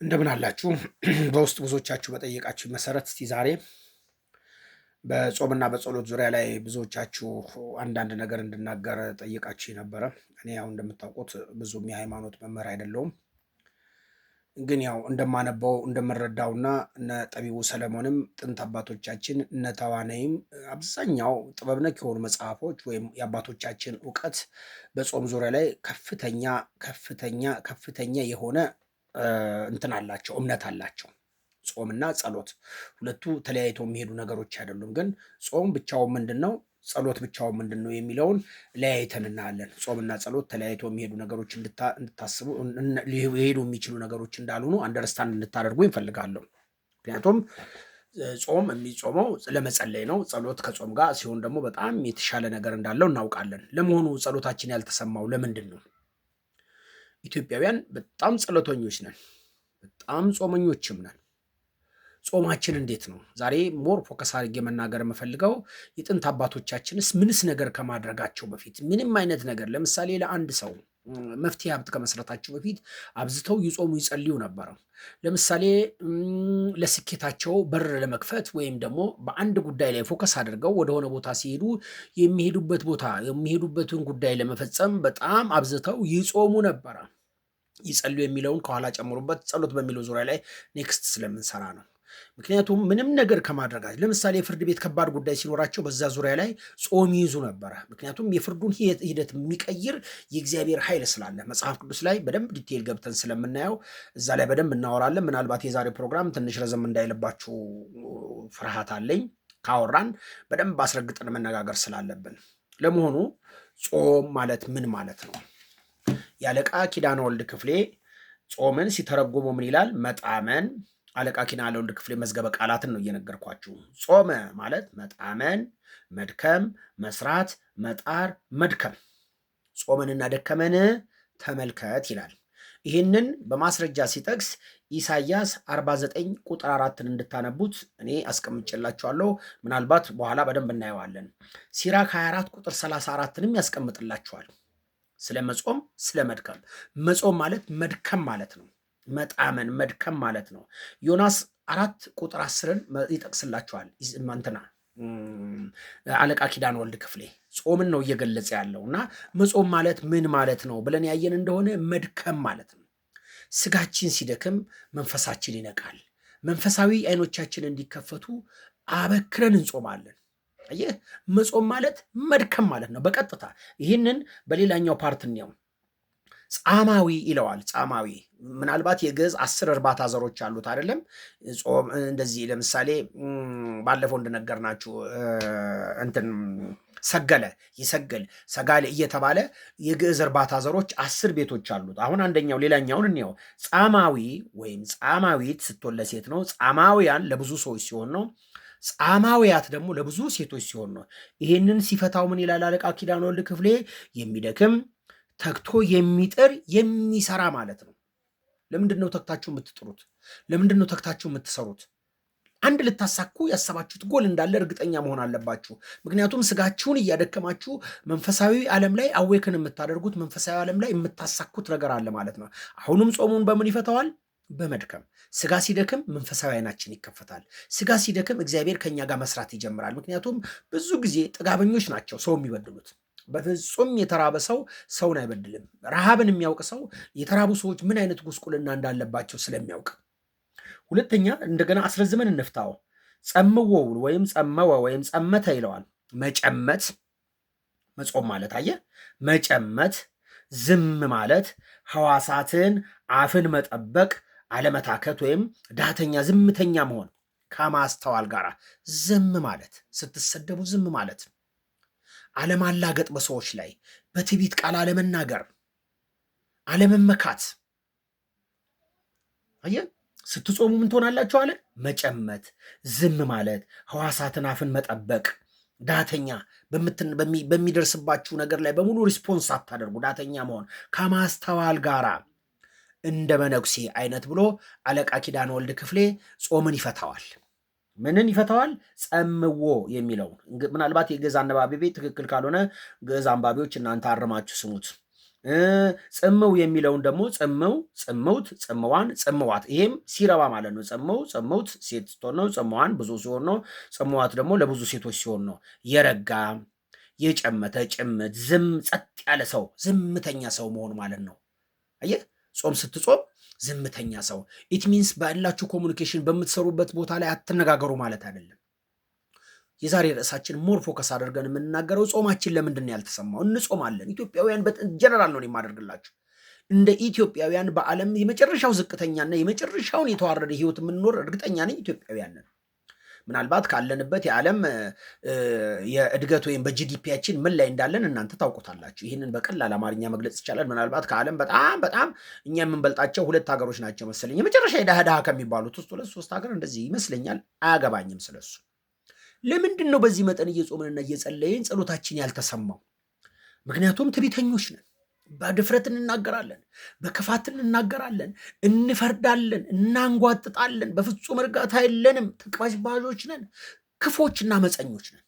እንደምን አላችሁ? በውስጥ ብዙዎቻችሁ በጠየቃችሁ መሰረት እስቲ ዛሬ በጾምና በጸሎት ዙሪያ ላይ ብዙዎቻችሁ አንዳንድ ነገር እንድናገር ጠይቃችሁ ነበረ። እኔ ያው እንደምታውቁት ብዙም የሃይማኖት መምህር አይደለሁም፣ ግን ያው እንደማነበው እንደምረዳውና እነ ጠቢቡ ሰለሞንም ጥንት አባቶቻችን እነ ተዋናይም አብዛኛው ጥበብ ነክ የሆኑ መጽሐፎች ወይም የአባቶቻችን እውቀት በጾም ዙሪያ ላይ ከፍተኛ የሆነ እንትን አላቸው፣ እምነት አላቸው። ጾምና ጸሎት ሁለቱ ተለያይተው የሚሄዱ ነገሮች አይደሉም። ግን ጾም ብቻውን ምንድን ነው፣ ጸሎት ብቻውን ምንድን ነው የሚለውን ለያይተን እናያለን። ጾምና ጸሎት ተለያይተው የሚሄዱ ነገሮች እንድታስቡ ሊሄዱ የሚችሉ ነገሮች እንዳልሆኑ አንደርስታንድ እንድታደርጉ ይፈልጋለሁ። ምክንያቱም ጾም የሚጾመው ለመጸለይ ነው። ጸሎት ከጾም ጋር ሲሆን ደግሞ በጣም የተሻለ ነገር እንዳለው እናውቃለን። ለመሆኑ ጸሎታችን ያልተሰማው ለምንድን ነው? ኢትዮጵያውያን በጣም ጸሎተኞች ነን፣ በጣም ጾመኞችም ነን። ጾማችን እንዴት ነው? ዛሬ ሞር ፎከስ አድርጌ መናገር የምፈልገው የጥንት አባቶቻችንስ ምንስ ነገር ከማድረጋቸው በፊት ምንም አይነት ነገር ለምሳሌ ለአንድ ሰው መፍትሄ ሀብት ከመስረታቸው በፊት አብዝተው ይጾሙ ይጸልዩ ነበረ። ለምሳሌ ለስኬታቸው በር ለመክፈት ወይም ደግሞ በአንድ ጉዳይ ላይ ፎከስ አድርገው ወደሆነ ቦታ ሲሄዱ የሚሄዱበትን ጉዳይ ለመፈጸም በጣም አብዝተው ይጾሙ ነበረ። ይጸልዩ የሚለውን ከኋላ ጨምሩበት፣ ጸሎት በሚለው ዙሪያ ላይ ኔክስት ስለምንሰራ ነው። ምክንያቱም ምንም ነገር ከማድረጋቸው ለምሳሌ የፍርድ ቤት ከባድ ጉዳይ ሲኖራቸው በዛ ዙሪያ ላይ ጾም ይይዙ ነበረ። ምክንያቱም የፍርዱን ሂደት የሚቀይር የእግዚአብሔር ኃይል ስላለ መጽሐፍ ቅዱስ ላይ በደንብ ዲቴይል ገብተን ስለምናየው እዛ ላይ በደንብ እናወራለን። ምናልባት የዛሬ ፕሮግራም ትንሽ ረዘም እንዳይልባችሁ ፍርሃት አለኝ። ካወራን በደንብ አስረግጠን መነጋገር ስላለብን። ለመሆኑ ጾም ማለት ምን ማለት ነው? የአለቃ ኪዳነ ወልድ ክፍሌ ጾምን ሲተረጉሙ ምን ይላል? መጣመን። አለቃ ኪዳነ ወልድ ክፍሌ መዝገበ ቃላትን ነው እየነገርኳችሁ። ጾመ ማለት መጣመን፣ መድከም፣ መስራት፣ መጣር፣ መድከም። ጾመንና ደከመን ተመልከት ይላል። ይህንን በማስረጃ ሲጠቅስ ኢሳይያስ 49 ቁጥር 4ን እንድታነቡት እኔ አስቀምጬላችኋለሁ። ምናልባት በኋላ በደንብ እናየዋለን። ሲራክ 24 ቁጥር 34ንም ያስቀምጥላችኋል። ስለ መጾም ስለ መድከም። መጾም ማለት መድከም ማለት ነው። መጣመን መድከም ማለት ነው። ዮናስ 4 ቁጥር 10ን ይጠቅስላችኋል። እንትና አለቃ ኪዳነ ወልድ ክፍሌ ጾምን ነው እየገለጸ ያለው እና መጾም ማለት ምን ማለት ነው ብለን ያየን እንደሆነ መድከም ማለት ነው። ስጋችን ሲደክም መንፈሳችን ይነቃል። መንፈሳዊ አይኖቻችን እንዲከፈቱ አበክረን እንጾማለን። ይህ መጾም ማለት መድከም ማለት ነው በቀጥታ። ይህንን በሌላኛው ፓርት ነው ጻማዊ ይለዋል። ጻማዊ ምናልባት የግዕዝ 10 እርባታ ዘሮች አሉት አይደለም? ጾም እንደዚህ ለምሳሌ ባለፈው እንደነገርናችሁ እንትን ሰገለ፣ ይሰገል፣ ሰጋለ እየተባለ የግዕዝ እርባታ ዘሮች 10 ቤቶች አሉት። አሁን አንደኛው ሌላኛውን እንየው። ጻማዊ ወይም ጻማዊት ስትሆን ለሴት ነው። ጻማውያን ለብዙ ሰዎች ሲሆን ነው። ጻማውያት ደግሞ ለብዙ ሴቶች ሲሆን ነው። ይህንን ሲፈታው ምን ይላል አለቃ ኪዳነ ወልድ ክፍሌ? የሚደክም ተግቶ የሚጥር የሚሰራ ማለት ነው። ለምንድን ነው ተግታችሁ የምትጥሩት? ለምንድን ነው ተግታችሁ የምትሰሩት? አንድ ልታሳኩ ያሰባችሁት ጎል እንዳለ እርግጠኛ መሆን አለባችሁ። ምክንያቱም ስጋችሁን እያደከማችሁ መንፈሳዊ ዓለም ላይ አዌክን የምታደርጉት መንፈሳዊ ዓለም ላይ የምታሳኩት ነገር አለ ማለት ነው። አሁንም ጾሙን በምን ይፈታዋል? በመድከም። ስጋ ሲደክም መንፈሳዊ አይናችን ይከፈታል። ስጋ ሲደክም እግዚአብሔር ከኛ ጋር መስራት ይጀምራል። ምክንያቱም ብዙ ጊዜ ጥጋበኞች ናቸው ሰው የሚበድሉት። በፍጹም የተራበ ሰው ሰውን አይበድልም። ረሃብን የሚያውቅ ሰው የተራቡ ሰዎች ምን አይነት ጉስቁልና እንዳለባቸው ስለሚያውቅ። ሁለተኛ እንደገና አስረዝመን እንፍታው። ጸምዎ ወይም ጸመወ ወይም ጸመተ ይለዋል። መጨመት መጾም ማለት አየ፣ መጨመት፣ ዝም ማለት፣ ሐዋሳትን አፍን መጠበቅ፣ አለመታከት ወይም ዳተኛ ዝምተኛ መሆን ከማስተዋል ጋር ዝም ማለት፣ ስትሰደቡ ዝም ማለት፣ አለማላገጥ፣ በሰዎች ላይ በትዕቢት ቃል አለመናገር፣ አለመመካት። አየ ስትጾሙ ምን ትሆናላችሁ አለ? መጨመት፣ ዝም ማለት፣ ሐዋሳትን አፍን መጠበቅ፣ ዳተኛ በሚደርስባችሁ ነገር ላይ በሙሉ ሪስፖንስ አታደርጉ፣ ዳተኛ መሆን ከማስተዋል ጋራ እንደ መነኩሴ አይነት ብሎ አለቃ ኪዳነ ወልድ ክፍሌ ጾምን ይፈታዋል። ምንን ይፈታዋል? ጸምዎ የሚለው ምናልባት የግዕዝ አነባቢ ቤት ትክክል ካልሆነ ግዕዝ አንባቢዎች እናንተ አርማችሁ ስሙት። ጽመው የሚለውን ደግሞ ጽመው፣ ጽመውት፣ ጽመዋን፣ ጽመዋት ይሄም ሲረባ ማለት ነው። ጽመው ጽመውት ሴት ስትሆን ነው። ጽመዋን ብዙ ሲሆን ነው። ጽመዋት ደግሞ ለብዙ ሴቶች ሲሆን ነው። የረጋ የጨመተ ጭምት ዝም ጸጥ ያለ ሰው ዝምተኛ ሰው መሆን ማለት ነው። አየህ ጾም ስትጾም ዝምተኛ ሰው ኢት ሚንስ ባላችሁ ኮሚኒኬሽን በምትሰሩበት ቦታ ላይ አትነጋገሩ ማለት አይደለም። የዛሬ ርዕሳችን ሞር ፎከስ አድርገን የምንናገረው ጾማችን ለምንድን ነው ያልተሰማው? እንጾማለን። ኢትዮጵያውያን ጀነራል ነው የማደርግላችሁ። እንደ ኢትዮጵያውያን በዓለም የመጨረሻው ዝቅተኛና የመጨረሻውን የተዋረደ ህይወት የምንኖር እርግጠኛ ነኝ ኢትዮጵያውያን ነን። ምናልባት ካለንበት የዓለም የእድገት ወይም በጂዲፒያችን ምን ላይ እንዳለን እናንተ ታውቁታላችሁ። ይህንን በቀላል አማርኛ መግለጽ ይቻላል። ምናልባት ከዓለም በጣም በጣም እኛ የምንበልጣቸው 2 ሀገሮች ናቸው መሰለኝ፣ የመጨረሻ የድሃ ከሚባሉት ውስጥ 2-3 ሀገር እንደዚህ ይመስለኛል። አያገባኝም ስለሱ። ለምንድን ነው በዚህ መጠን እየጾምንና እየጸለይን ጸሎታችን ያልተሰማው? ምክንያቱም ትዕቢተኞች ነን። በድፍረት እንናገራለን፣ በክፋት እንናገራለን፣ እንፈርዳለን፣ እናንጓጥጣለን። በፍጹም እርጋታ የለንም። ተቅበዝባዦች ነን፣ ክፎችና መፀኞች ነን።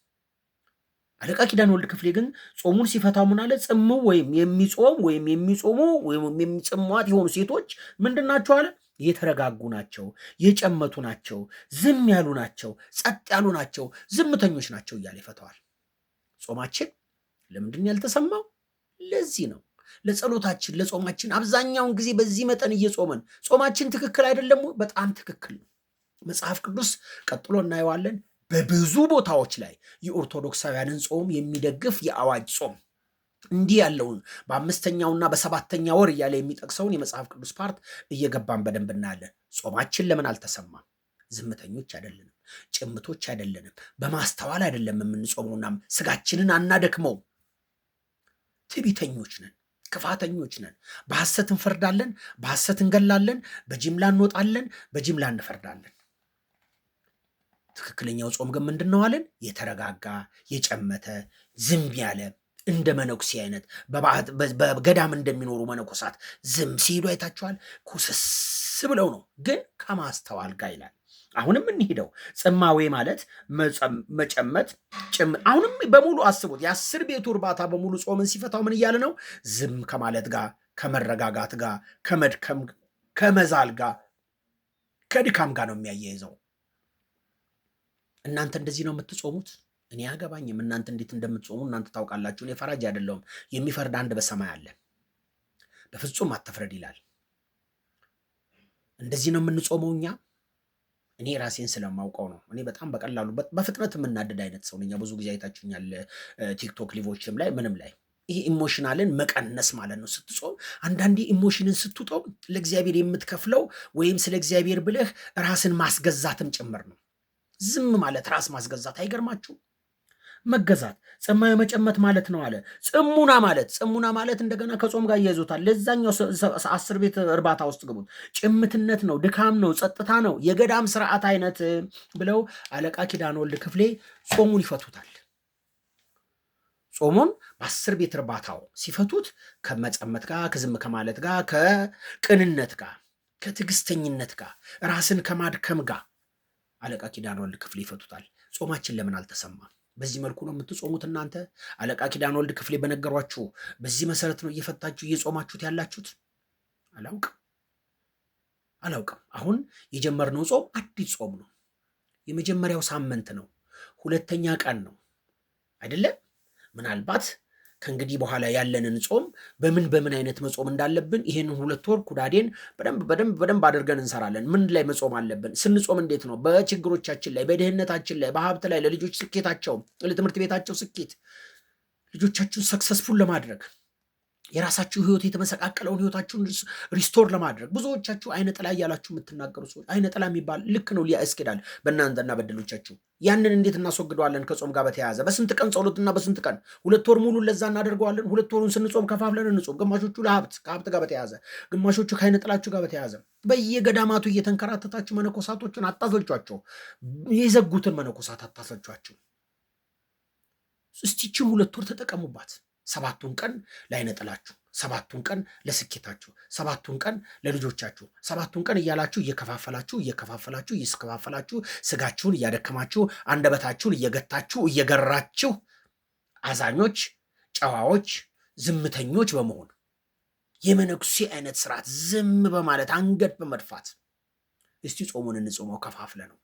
አለቃ ኪዳነ ወልድ ክፍሌ ግን ጾሙን ሲፈታው ምን አለ? ጽምው ወይም የሚጾም ወይም የሚጾሙ ወይም የሚጽሟት የሆኑ ሴቶች ምንድን ናቸው አለ? የተረጋጉ ናቸው፣ የጨመቱ ናቸው፣ ዝም ያሉ ናቸው፣ ጸጥ ያሉ ናቸው፣ ዝምተኞች ናቸው እያለ ይፈተዋል። ጾማችን ለምንድን ያልተሰማው? ለዚህ ነው። ለጸሎታችን ለጾማችን አብዛኛውን ጊዜ በዚህ መጠን እየጾመን ጾማችን ትክክል አይደለም። በጣም ትክክል ነው። መጽሐፍ ቅዱስ ቀጥሎ እናየዋለን። በብዙ ቦታዎች ላይ የኦርቶዶክሳውያንን ጾም የሚደግፍ የአዋጅ ጾም እንዲህ ያለውን በ5ኛውና በ7ኛ ወር እያለ የሚጠቅሰውን የመጽሐፍ ቅዱስ ፓርት እየገባን በደንብ እናያለን። ጾማችን ለምን አልተሰማም? ዝምተኞች አይደለንም፣ ጭምቶች አይደለንም፣ በማስተዋል አይደለም የምንጾመውና ስጋችንን አናደክመው። ትዕቢተኞች ነን፣ ክፋተኞች ነን። በሐሰት እንፈርዳለን፣ በሐሰት እንገላለን፣ በጅምላ እንወጣለን፣ በጅምላ እንፈርዳለን። ትክክለኛው ጾም ግን ምንድን ነው አለን? የተረጋጋ የጨመተ ዝም ያለ እንደ መነኩሴ አይነት በገዳም እንደሚኖሩ መነኮሳት ዝም ሲሄዱ አይታችኋል። ኩስስ ብለው ነው፣ ግን ከማስተዋል ጋር ይላል። አሁንም እንሄደው ጽማዌ ማለት መጨመት ጭምር። አሁንም በሙሉ አስቡት። የ10 ቤቱ እርባታ በሙሉ ጾምን ሲፈታው ምን እያለ ነው? ዝም ከማለት ጋር፣ ከመረጋጋት ጋር፣ ከመድከም ከመዛል ጋር፣ ከድካም ጋር ነው የሚያያይዘው። እናንተ እንደዚህ ነው የምትጾሙት? እኔ አያገባኝም። እናንተ እንዴት እንደምትጾሙ እናንተ ታውቃላችሁ። እኔ ፈራጅ አይደለሁም። የሚፈርድ አንድ በሰማይ አለ። በፍጹም አትፍረድ ይላል። እንደዚህ ነው የምንጾመው እኛ። እኔ ራሴን ስለማውቀው ነው። እኔ በጣም በቀላሉ በፍጥነት የምናደድ አይነት ሰው ነኝ። ብዙ ጊዜ አይታችሁኛል፣ ቲክቶክ ሊቮችም ላይ ምንም ላይ። ይሄ ኢሞሽናልን መቀነስ ማለት ነው ስትጾም። አንዳንዴ ኢሞሽንን ስትጦም ለእግዚአብሔር የምትከፍለው ወይም ስለ እግዚአብሔር ብለህ ራስን ማስገዛትም ጭምር ነው። ዝም ማለት ራስ ማስገዛት አይገርማችሁ? መገዛት ጽማዊ መጨመት ማለት ነው አለ። ጽሙና ማለት እንደገና ከጾም ጋር እያይዞታል። ለዛኛው 10 ቤት እርባታ ውስጥ ግቡት። ጭምትነት ነው፣ ድካም ነው፣ ጸጥታ ነው፣ የገዳም ስርዓት አይነት ብለው አለቃ ኪዳነ ወልድ ክፍሌ ጾሙን ይፈቱታል። ጾሙን በ10 ቤት እርባታው ሲፈቱት ከመጸመት ጋር፣ ከዝም ከማለት ጋር፣ ከቅንነት ጋር፣ ከትዕግስተኝነት ጋር፣ ራስን ከማድከም ጋር አለቃ ኪዳነ ወልድ ክፍሌ ይፈቱታል። ጾማችን ለምን አልተሰማም? በዚህ መልኩ ነው የምትጾሙት እናንተ? አለቃ ኪዳነ ወልድ ክፍሌ በነገሯችሁ በዚህ መሰረት ነው እየፈታችሁ እየጾማችሁት ያላችሁት? አላውቅም። አሁን የጀመርነው ጾም አዲስ ጾም ነው። የመጀመሪያው ሳምንት ነው፣ 2ኛ ቀን ነው አይደለም? ምናልባት ከእንግዲህ በኋላ ያለንን ጾም በምን አይነት መጾም እንዳለብን ይሄንን 2 ወር ኩዳዴን በደንብ አድርገን እንሰራለን። ምን ላይ መጾም አለብን? ስንጾም እንዴት ነው? በችግሮቻችን ላይ፣ በድህነታችን ላይ፣ በሀብት ላይ፣ ለልጆች ስኬታቸው፣ ለትምህርት ቤታቸው ስኬት፣ ልጆቻችሁን ሰክሰስፉል ለማድረግ የራሳችሁ ህይወት የተመሰቃቀለውን ህይወታችሁን ሪስቶር ለማድረግ ብዙዎቻችሁ አይነ ጥላ እያላችሁ የምትናገሩ ሰዎች፣ አይነ ጥላ የሚባል ልክ ነው ያስኬዳል በእናንተና በድሎቻችሁ። ያንን እንዴት እናስወግደዋለን? ከጾም ጋር በተያያዘ በስንት ቀን ጸሎትና በስንት ቀን 2 ወር ሙሉ ለዛ እናደርገዋለን። 2 ወሩን ስንጾም ከፋፍለን እንጾም። ግማሾቹ ከሀብት ጋር በተያያዘ፣ ግማሾቹ ከአይነ ጥላችሁ ጋር በተያያዘ በየገዳማቱ እየተንከራተታችሁ መነኮሳቶችን አታሰቿቸው። የዘጉትን መነኮሳት አታሰቿቸው። እስቲችን 2 ወር ተጠቀሙባት። 7ቱን ቀን ላይነጥላችሁ፣ 7ቱን ቀን ለስኬታችሁ፣ 7ቱን ቀን ለልጆቻችሁ፣ 7ቱን ቀን እያላችሁ እየከፋፈላችሁ ስጋችሁን እያደከማችሁ አንደበታችሁን እየገታችሁ እየገራችሁ አዛኞች፣ ጨዋዎች፣ ዝምተኞች በመሆን የመነኩሴ አይነት ስርዓት ዝም በማለት አንገት በመድፋት እስቲ ጾሙን እንጾመው ከፋፍለ ነው።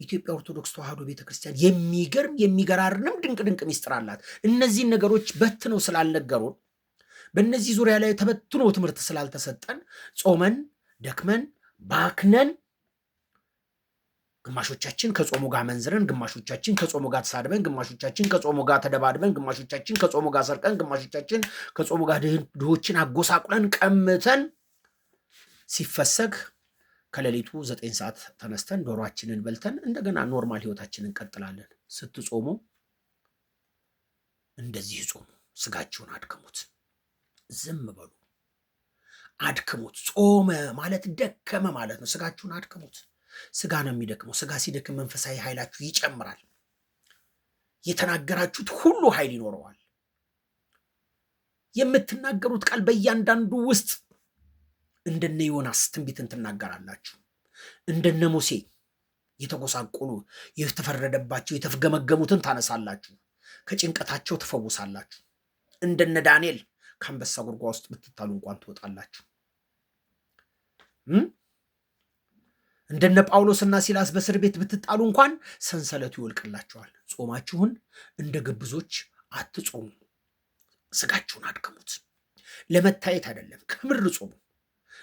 ኢትዮጵያ ኦርቶዶክስ ተዋሕዶ ቤተክርስቲያን የሚገርም የሚገራርም ድንቅ ድንቅ ሚስጥር አላት። እነዚህን ነገሮች በትነው ስላልነገሩን፣ በእነዚህ ዙሪያ ላይ ተበትኖ ትምህርት ስላልተሰጠን ጾመን ደክመን ባክነን ግማሾቻችን ከጾሙ ጋር መንዝረን፣ ግማሾቻችን ከጾሙ ጋር ተሳድበን፣ ግማሾቻችን ከጾሙ ጋር ተደባድበን፣ ግማሾቻችን ከጾሙ ጋር ሰርቀን፣ ግማሾቻችን ከጾሙ ጋር ድሆችን አጎሳቁለን ቀምተን ሲፈሰግ ከሌሊቱ 9 ሰዓት ተነስተን ዶሯችንን በልተን እንደገና ኖርማል ህይወታችንን እንቀጥላለን። ስትጾሙ እንደዚህ ጾሙ። ስጋችሁን አድክሙት፣ ዝም በሉ፣ አድክሙት። ጾመ ማለት ደከመ ማለት ነው። ስጋችሁን አድክሙት። ስጋ ነው የሚደክመው። ስጋ ሲደክም መንፈሳዊ ኃይላችሁ ይጨምራል። የተናገራችሁት ሁሉ ኃይል ይኖረዋል። የምትናገሩት ቃል በእያንዳንዱ ውስጥ እንደነ ዮናስ ትንቢትን ትናገራላችሁ። እንደነ ሙሴ የተጎሳቆሉ የተፈረደባቸው የተፍገመገሙትን ታነሳላችሁ። ከጭንቀታቸው ትፈውሳላችሁ። እንደነ ዳንኤል ከአንበሳ ጉድጓድ ውስጥ ብትጣሉ እንኳን ትወጣላችሁ። እንደነ ጳውሎስና ሲላስ በእስር ቤት ብትጣሉ እንኳን ሰንሰለቱ ይወልቅላችኋል። ጾማችሁን እንደ ግብዞች አትጾሙ። ስጋችሁን አድክሙት። ለመታየት አይደለም፣ ከምር ጾሙ።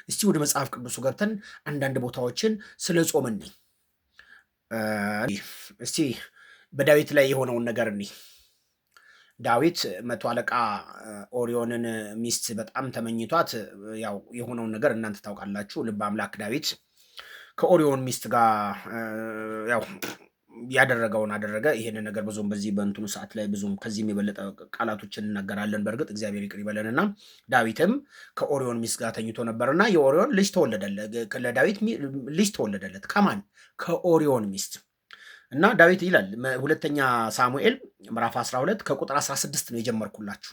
እስቲ ወደ መጽሐፍ ቅዱሱ ገብተን አንዳንድ ቦታዎችን ስለ ጾም እንይ። እስቲ በዳዊት ላይ የሆነውን ነገር እንይ። ዳዊት 100 አለቃ ኦሪዮንን ሚስት በጣም ተመኝቷት፣ ያው የሆነውን ነገር እናንተ ታውቃላችሁ። ልበ አምላክ ዳዊት ከኦሪዮን ሚስት ጋር ያው ያደረገውን አደረገ። ይሄንን ነገር ብዙም በዚህ በእንትኑ ሰዓት ላይ ብዙም ከዚህም የበለጠ ቃላቶችን እናገራለን። በእርግጥ እግዚአብሔር ይቅር ይበለንና ዳዊትም ከኦሪዮን ሚስት ጋር ተኝቶ ነበርና የኦሪዮን ልጅ ተወለደለት። ለዳዊት ልጅ ተወለደለት። ከማን? ከኦሪዮን ሚስት። እና ዳዊት ይላል ሁለተኛ ሳሙኤል ምዕራፍ 12 ከቁጥር 16 ነው የጀመርኩላችሁ።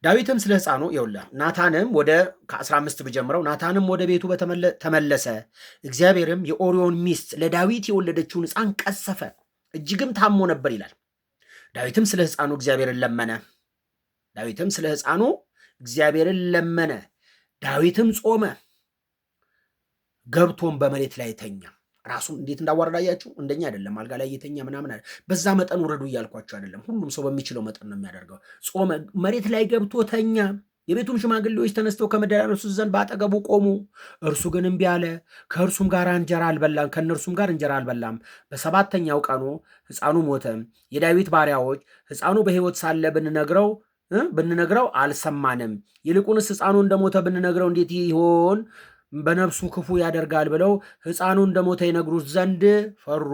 ዳዊትም ስለ ሕፃኑ ይኸውልህ ናታንም ከ15 ብጀምረው ናታንም ወደ ቤቱ ተመለሰ። እግዚአብሔርም የኦሪዮን ሚስት ለዳዊት የወለደችውን ሕፃን ቀሰፈ፣ እጅግም ታሞ ነበር ይላል። ዳዊትም ስለ ሕፃኑ እግዚአብሔርን ለመነ። ዳዊትም ጾመ፣ ገብቶም በመሬት ላይ ተኛ። ራሱን እንዴት እንዳዋረዳያችሁ። እንደኛ አይደለም አልጋ ላይ እየተኛ ምናምን አይደለም። በዛ መጠን ውረዱ እያልኳቸው አይደለም። ሁሉም ሰው በሚችለው መጠን ነው የሚያደርገው። ጾመ፣ መሬት ላይ ገብቶ ተኛ። የቤቱም ሽማግሌዎች ተነስተው ከመደራነሱ ዘንድ በአጠገቡ ቆሙ። እርሱ ግን እምቢ አለ። ከእነርሱም ጋር እንጀራ አልበላም። በሰባተኛው ቀኑ ሕፃኑ ሞተ። የዳዊት ባሪያዎች ሕፃኑ በሕይወት ሳለ ብንነግረው አልሰማንም። ይልቁንስ ሕፃኑ እንደሞተ ብንነግረው እንዴት ይሆን? በነፍሱ ክፉ ያደርጋል ብለው ሕፃኑ እንደሞተ ይነግሩት ዘንድ ፈሩ።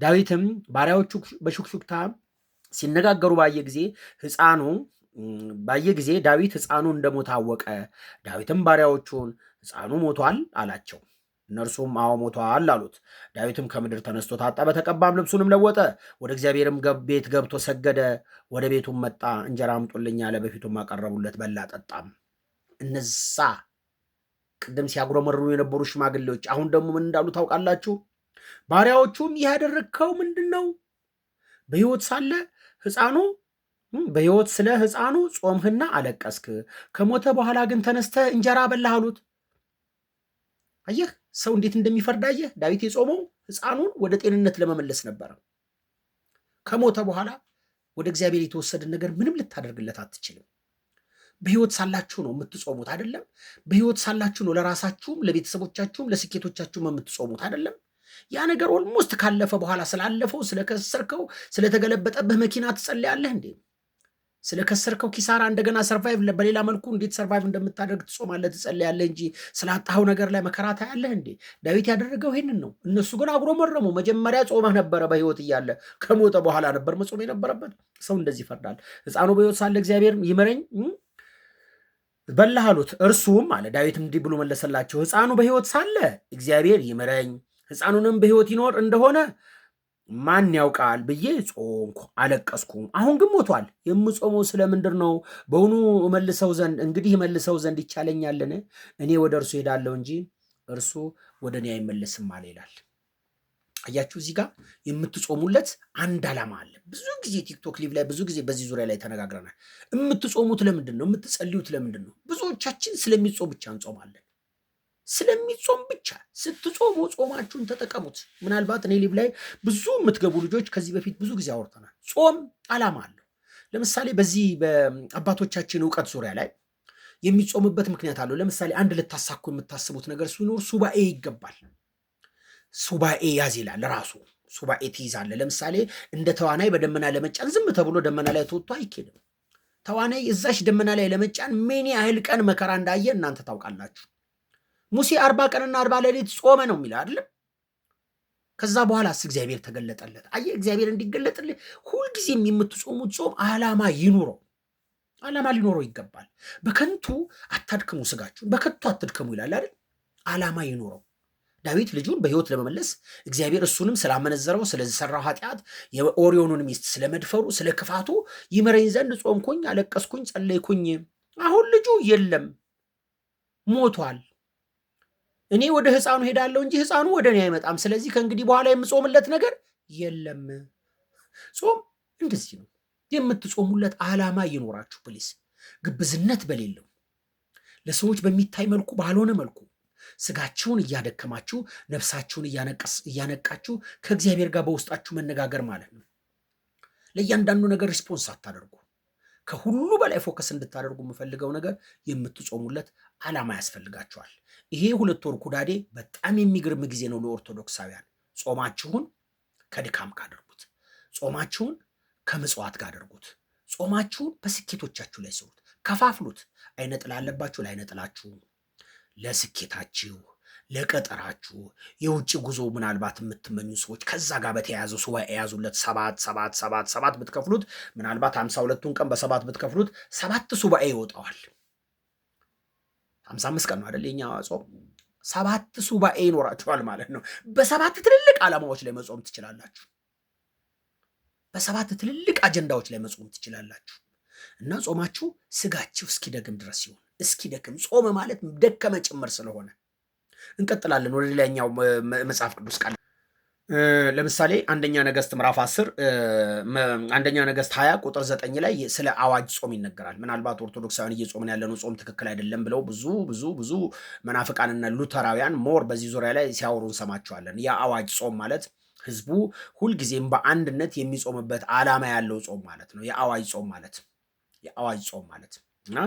ዳዊትም ባሪያዎቹ በሹክሹክታ ሲነጋገሩ ባየ ጊዜ ዳዊት ሕፃኑ እንደሞተ አወቀ። ዳዊትም ባሪያዎቹን ሕፃኑ ሞቷል አላቸው። እነርሱም አዎ ሞቷል አሉት። ዳዊትም ከምድር ተነስቶ ታጠበ፣ ተቀባም፣ ልብሱንም ለወጠ። ወደ እግዚአብሔርም ቤት ገብቶ ሰገደ። ወደ ቤቱም መጣ፣ እንጀራ አምጡልኝ አለ። በፊቱም አቀረቡለት፣ በላ ጠጣም። እነዛ ቅድም ሲያጉረመሩ የነበሩ ሽማግሌዎች አሁን ደግሞ ምን እንዳሉ ታውቃላችሁ? ባሪያዎቹም ይህ ያደረግከው ምንድን ነው? በሕይወት ሳለ ስለ ሕፃኑ ጾምህና አለቀስክ፣ ከሞተ በኋላ ግን ተነስተህ እንጀራ በላህ አሉት። አየህ ሰው እንዴት እንደሚፈርድ አየህ። ዳዊት የጾመው ሕፃኑን ወደ ጤንነት ለመመለስ ነበረ። ከሞተ በኋላ ወደ እግዚአብሔር የተወሰደን ነገር ምንም ልታደርግለት አትችልም። በሕይወት ሳላችሁ ነው የምትጾሙት አይደለም? በሕይወት ሳላችሁ ነው ለራሳችሁም ለቤተሰቦቻችሁም ለስኬቶቻችሁም የምትጾሙት አይደለም? ያ ነገር ኦልሞስት ካለፈ በኋላ ስላለፈው ስለከሰርከው ስለተገለበጠብህ መኪና ትጸልያለህ እንዴ? ስለከሰርከው ኪሳራ እንደገና ሰርቫይቭ በሌላ መልኩ እንዴት ሰርቫይቭ እንደምታደርግ ትጾማለህ፣ ትጸልያለህ እንጂ ስላጣኸው ነገር ላይ መከራ ታያለህ እንዴ? ዳዊት ያደረገው ይሄንን ነው። እነሱ ግን አጉረመረሙ። መጀመሪያ ጾመህ ነበረ በሕይወት እያለ፣ ከሞተ በኋላ ነበር መጾም የነበረበት። ሰው እንደዚህ ይፈርዳል። ሕፃኑ በሕይወት ሳለ እግዚአብሔር ይምረኝ በላህ አሉት። እርሱም አለ ዳዊት እንዲህ ብሎ መለሰላቸው፣ ሕፃኑ በሕይወት ሳለ እግዚአብሔር ይምረኝ፣ ሕፃኑንም በሕይወት ይኖር እንደሆነ ማን ያውቃል ብዬ ጾምኩ አለቀስኩም። አሁን ግን ሞቷል። የምጾመው ስለምንድር ነው? በውኑ መልሰው ዘንድ ይቻለኛልን? እኔ ወደ እርሱ ሄዳለሁ እንጂ እርሱ ወደ እኔ አይመለስም አለ ይላል። አያችሁ እዚህ ጋር የምትጾሙለት አንድ ዓላማ አለ። ብዙ ጊዜ ቲክቶክ ሊቭ ላይ ብዙ ጊዜ በዚህ ዙሪያ ላይ ተነጋግረናል። የምትጾሙት ለምንድን ነው? የምትጸልዩት ለምንድን ነው? ብዙዎቻችን ስለሚጾም ብቻ እንጾማለን። ስለሚጾም ብቻ። ስትጾሙ ጾማችሁን ተጠቀሙት። ምናልባት እኔ ሊቭ ላይ ብዙ የምትገቡ ልጆች ከዚህ በፊት ብዙ ጊዜ አወርተናል። ጾም ዓላማ አለው። ለምሳሌ በዚህ በአባቶቻችን እውቀት ዙሪያ ላይ የሚጾምበት ምክንያት አለው። ለምሳሌ አንድ ልታሳኩ የምታስቡት ነገር ሲኖር ሱባኤ ይገባል። ሱባኤ ያዝ ይላል ራሱ። ሱባኤ ትይዛለህ። ለምሳሌ እንደ ተዋናይ በደመና ለመጫን ዝም ተብሎ ደመና ላይ ተወጥቶ አይኬድም። ተዋናይ እዛሽ ደመና ላይ ለመጫን ምን ያህል ቀን መከራ እንዳየ እናንተ ታውቃላችሁ። ሙሴ 40 ቀንና 40 ሌሊት ጾመ ነው የሚለው አይደለም? ከዛ በኋላስ እግዚአብሔር ተገለጠለት። አየህ፣ እግዚአብሔር እንዲገለጥልህ ሁልጊዜም የምትጾሙት ጾም ዓላማ ይኑረው። ዓላማ ሊኖረው ይገባል። በከንቱ አታድክሙ፣ ስጋችሁን በከንቱ አትድክሙ ይላል አይደል? ዓላማ ይኑረው። ዳዊት ልጁን በሕይወት ለመመለስ እግዚአብሔር እሱንም ስላመነዘረው ስለሰራው ኃጢአት የኦርዮኑን ሚስት ስለመድፈሩ ስለ ክፋቱ ይምረኝ ዘንድ ጾምኩኝ፣ አለቀስኩኝ፣ ጸለይኩኝ። አሁን ልጁ የለም ሞቷል። እኔ ወደ ሕፃኑ ሄዳለሁ እንጂ ሕፃኑ ወደ እኔ አይመጣም። ስለዚህ ከእንግዲህ በኋላ የምጾምለት ነገር የለም። ጾም እንደዚህ ነው። የምትጾሙለት ዓላማ ይኖራችሁ ፕሊስ። ግብዝነት በሌለው ለሰዎች በሚታይ መልኩ ባልሆነ መልኩ ስጋችሁን እያደከማችሁ ነፍሳችሁን እያነቃችሁ ከእግዚአብሔር ጋር በውስጣችሁ መነጋገር ማለት ነው። ለእያንዳንዱ ነገር ሪስፖንስ አታደርጉ። ከሁሉ በላይ ፎከስ እንድታደርጉ የምፈልገው ነገር የምትጾሙለት ዓላማ ያስፈልጋችኋል። ይሄ 2 ወር ኩዳዴ በጣም የሚገርም ጊዜ ነው ለኦርቶዶክሳውያን። ጾማችሁን ከድካም ጋር አድርጉት። ጾማችሁን ከምጽዋት ጋር አድርጉት። ጾማችሁን በስኬቶቻችሁ ላይ ስሩት። ከፋፍሉት። አይነ ጥላ አለባችሁ፣ ለአይነ ጥላችሁ፣ ለስኬታችሁ፣ ለቀጠራችሁ፣ የውጭ ጉዞ ምናልባት የምትመኙ ሰዎች ከዛ ጋር በተያያዘ ሱባኤ የያዙለት 7 ብትከፍሉት ምናልባት 52ቱን ቀን በ7 ብትከፍሉት 7 ሱባኤ ይወጣዋል። 55 ቀን ነው አይደል የኛ ጾም? 7 ሱባኤ ይኖራችኋል ማለት ነው። በ7 ትልልቅ ዓላማዎች ላይ መጾም ትችላላችሁ። በ7 ትልልቅ አጀንዳዎች ላይ መጾም ትችላላችሁ። እና ጾማችሁ ስጋችሁ እስኪደክም ድረስ ይሁን። እስኪደክም ጾመ ማለት ደከመ ጭምር ስለሆነ እንቀጥላለን ወደ ሌላኛው መጽሐፍ ቅዱስ ቃል። ለምሳሌ አንደኛ ነገሥት ምዕራፍ 10 አንደኛ ነገሥት 20 ቁጥር 9 ላይ ስለ አዋጅ ጾም ይነገራል። ምናልባት ኦርቶዶክሳውያን እየጾምን ያለነው ጾም ትክክል አይደለም ብለው ብዙ መናፍቃንና ሉተራውያን ሞር በዚህ ዙሪያ ላይ ሲያወሩ እንሰማቸዋለን። የአዋጅ ጾም ማለት ህዝቡ ሁልጊዜም በአንድነት የሚጾምበት ዓላማ ያለው ጾም ማለት ነው። የአዋጅ ጾም ማለት እና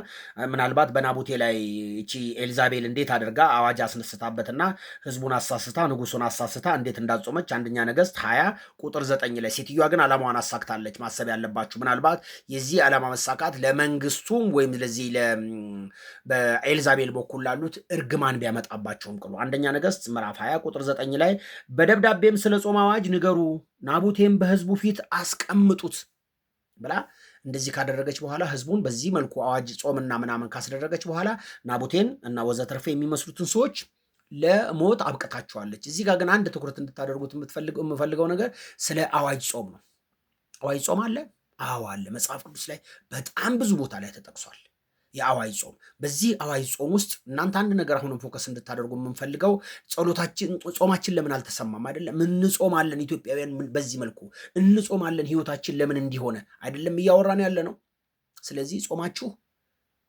ምናልባት በናቡቴ ላይ እቺ ኤልዛቤል እንዴት አድርጋ አዋጅ አስነስታበትና ህዝቡን አሳስታ ንጉሱን አሳስታ እንዴት እንዳጾመች አንደኛ ነገሥት 20 ቁጥር 9 ላይ። ሴትዮዋ ግን ዓላማዋን አሳክታለች። ማሰብ ያለባችሁ ምናልባት የዚህ ዓላማ መሳካት ለመንግስቱም ወይም ለዚህ በኤልዛቤል በኩል ላሉት እርግማን ቢያመጣባቸውም ቅሉ። አንደኛ ነገሥት ምዕራፍ 20 ቁጥር 9 ላይ በደብዳቤም ስለ ጾም አዋጅ ንገሩ፣ ናቡቴም በህዝቡ ፊት አስቀምጡት ብላ እንደዚህ ካደረገች በኋላ ህዝቡን በዚህ መልኩ አዋጅ ጾምና ምናምን ካስደረገች በኋላ ናቡቴን እና ወዘተርፈ የሚመስሉትን ሰዎች ለሞት አብቅታቸዋለች። እዚህ ጋር ግን አንድ ትኩረት እንድታደርጉት የምፈልገው ነገር ስለ አዋጅ ጾም ነው። አዋጅ ጾም አለ? አዎ አለ። መጽሐፍ ቅዱስ ላይ በጣም ብዙ ቦታ ላይ ተጠቅሷል የአዋጅ ጾም። በዚህ አዋጅ ጾም ውስጥ እናንተ አንድ ነገር አሁንም ፎከስ እንድታደርጉ የምንፈልገው ጾማችን ለምን አልተሰማም? አይደለም እንጾማለን፣ ኢትዮጵያውያን በዚህ መልኩ እንጾማለን፣ ህይወታችን ለምን እንዲሆነ አይደለም እያወራን ያለ ነው። ስለዚህ ጾማችሁ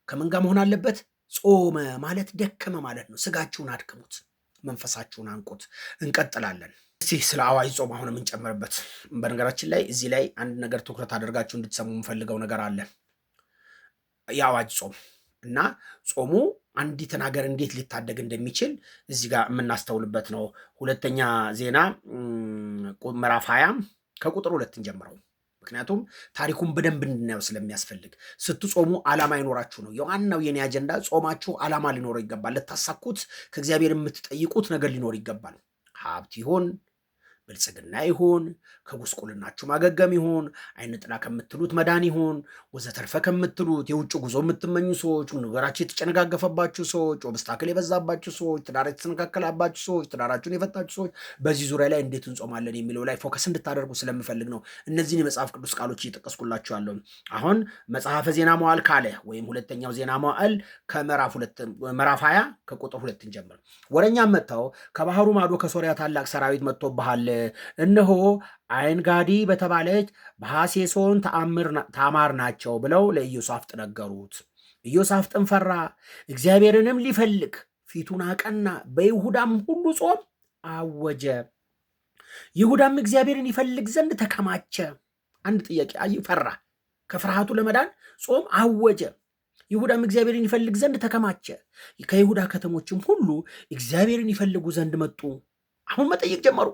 ከምን ጋር መሆን አለበት? ጾመ ማለት ደከመ ማለት ነው። ስጋችሁን አድክሙት፣ መንፈሳችሁን አንቁት። እንቀጥላለን። እስቲ ስለ አዋጅ ጾም አሁን የምንጨምርበት። በነገራችን ላይ እዚህ ላይ አንድ ነገር ትኩረት አድርጋችሁ እንድትሰሙ የምፈልገው ነገር አለ። የአዋጅ ጾም እና ጾሙ አንዲትን ሀገር እንዴት ሊታደግ እንደሚችል እዚህ ጋር የምናስተውልበት ነው። ሁለተኛ ዜና ምዕራፍ 20 ከቁጥር 2 እንጀምረው። ምክንያቱም ታሪኩን በደንብ እንድናየው ስለሚያስፈልግ። ስትጾሙ ዓላማ ይኖራችሁ ነው የዋናው የኔ አጀንዳ። ጾማችሁ ዓላማ ሊኖረው ይገባል። ልታሳኩት ከእግዚአብሔር የምትጠይቁት ነገር ሊኖር ይገባል። ሀብት ይሆን፣ ብልጽግና ይሁን፣ ከጉስቁልናችሁ ማገገም ይሁን፣ አይነ ጥላ ከምትሉት መዳን ይሁን፣ ወዘተርፈ ከምትሉት የውጭ ጉዞ የምትመኙ ሰዎች፣ ነገራችሁ የተጨነጋገፈባችሁ ሰዎች፣ ኦብስታክል የበዛባችሁ ሰዎች፣ ትዳር የተሰነካከላባችሁ ሰዎች፣ ትዳራችሁን የፈታችሁ ሰዎች በዚህ ዙሪያ ላይ እንዴት እንጾማለን የሚለው ላይ ፎከስ እንድታደርጉ ስለምፈልግ ነው እነዚህን የመጽሐፍ ቅዱስ ቃሎች እየጠቀስኩላችኋለሁ። አሁን መጽሐፈ ዜና መዋዕል ካለ ወይም ሁለተኛው ዜና መዋዕል ከምዕራፍ 20 ከቁጥር 2 እንጀምር። ወረኛም መጥተው ከባህሩ ማዶ ከሶሪያ ታላቅ ሰራዊት መጥቶብሃል፣ እነሆ አይንጋዲ በተባለች በሐሴሶን ታማር ናቸው ብለው ለኢዮሳፍጥ ነገሩት። ኢዮሳፍጥም ፈራ፣ እግዚአብሔርንም ሊፈልግ ፊቱን አቀና፣ በይሁዳም ሁሉ ጾም አወጀ። ይሁዳም እግዚአብሔርን ይፈልግ ዘንድ ተከማቸ። አንድ ጥያቄ ፈራ፣ ከፍርሃቱ ለመዳን ጾም አወጀ። ይሁዳም እግዚአብሔርን ይፈልግ ዘንድ ተከማቸ። ከይሁዳ ከተሞችም ሁሉ እግዚአብሔርን ይፈልጉ ዘንድ መጡ። አሁን መጠየቅ ጀመሩ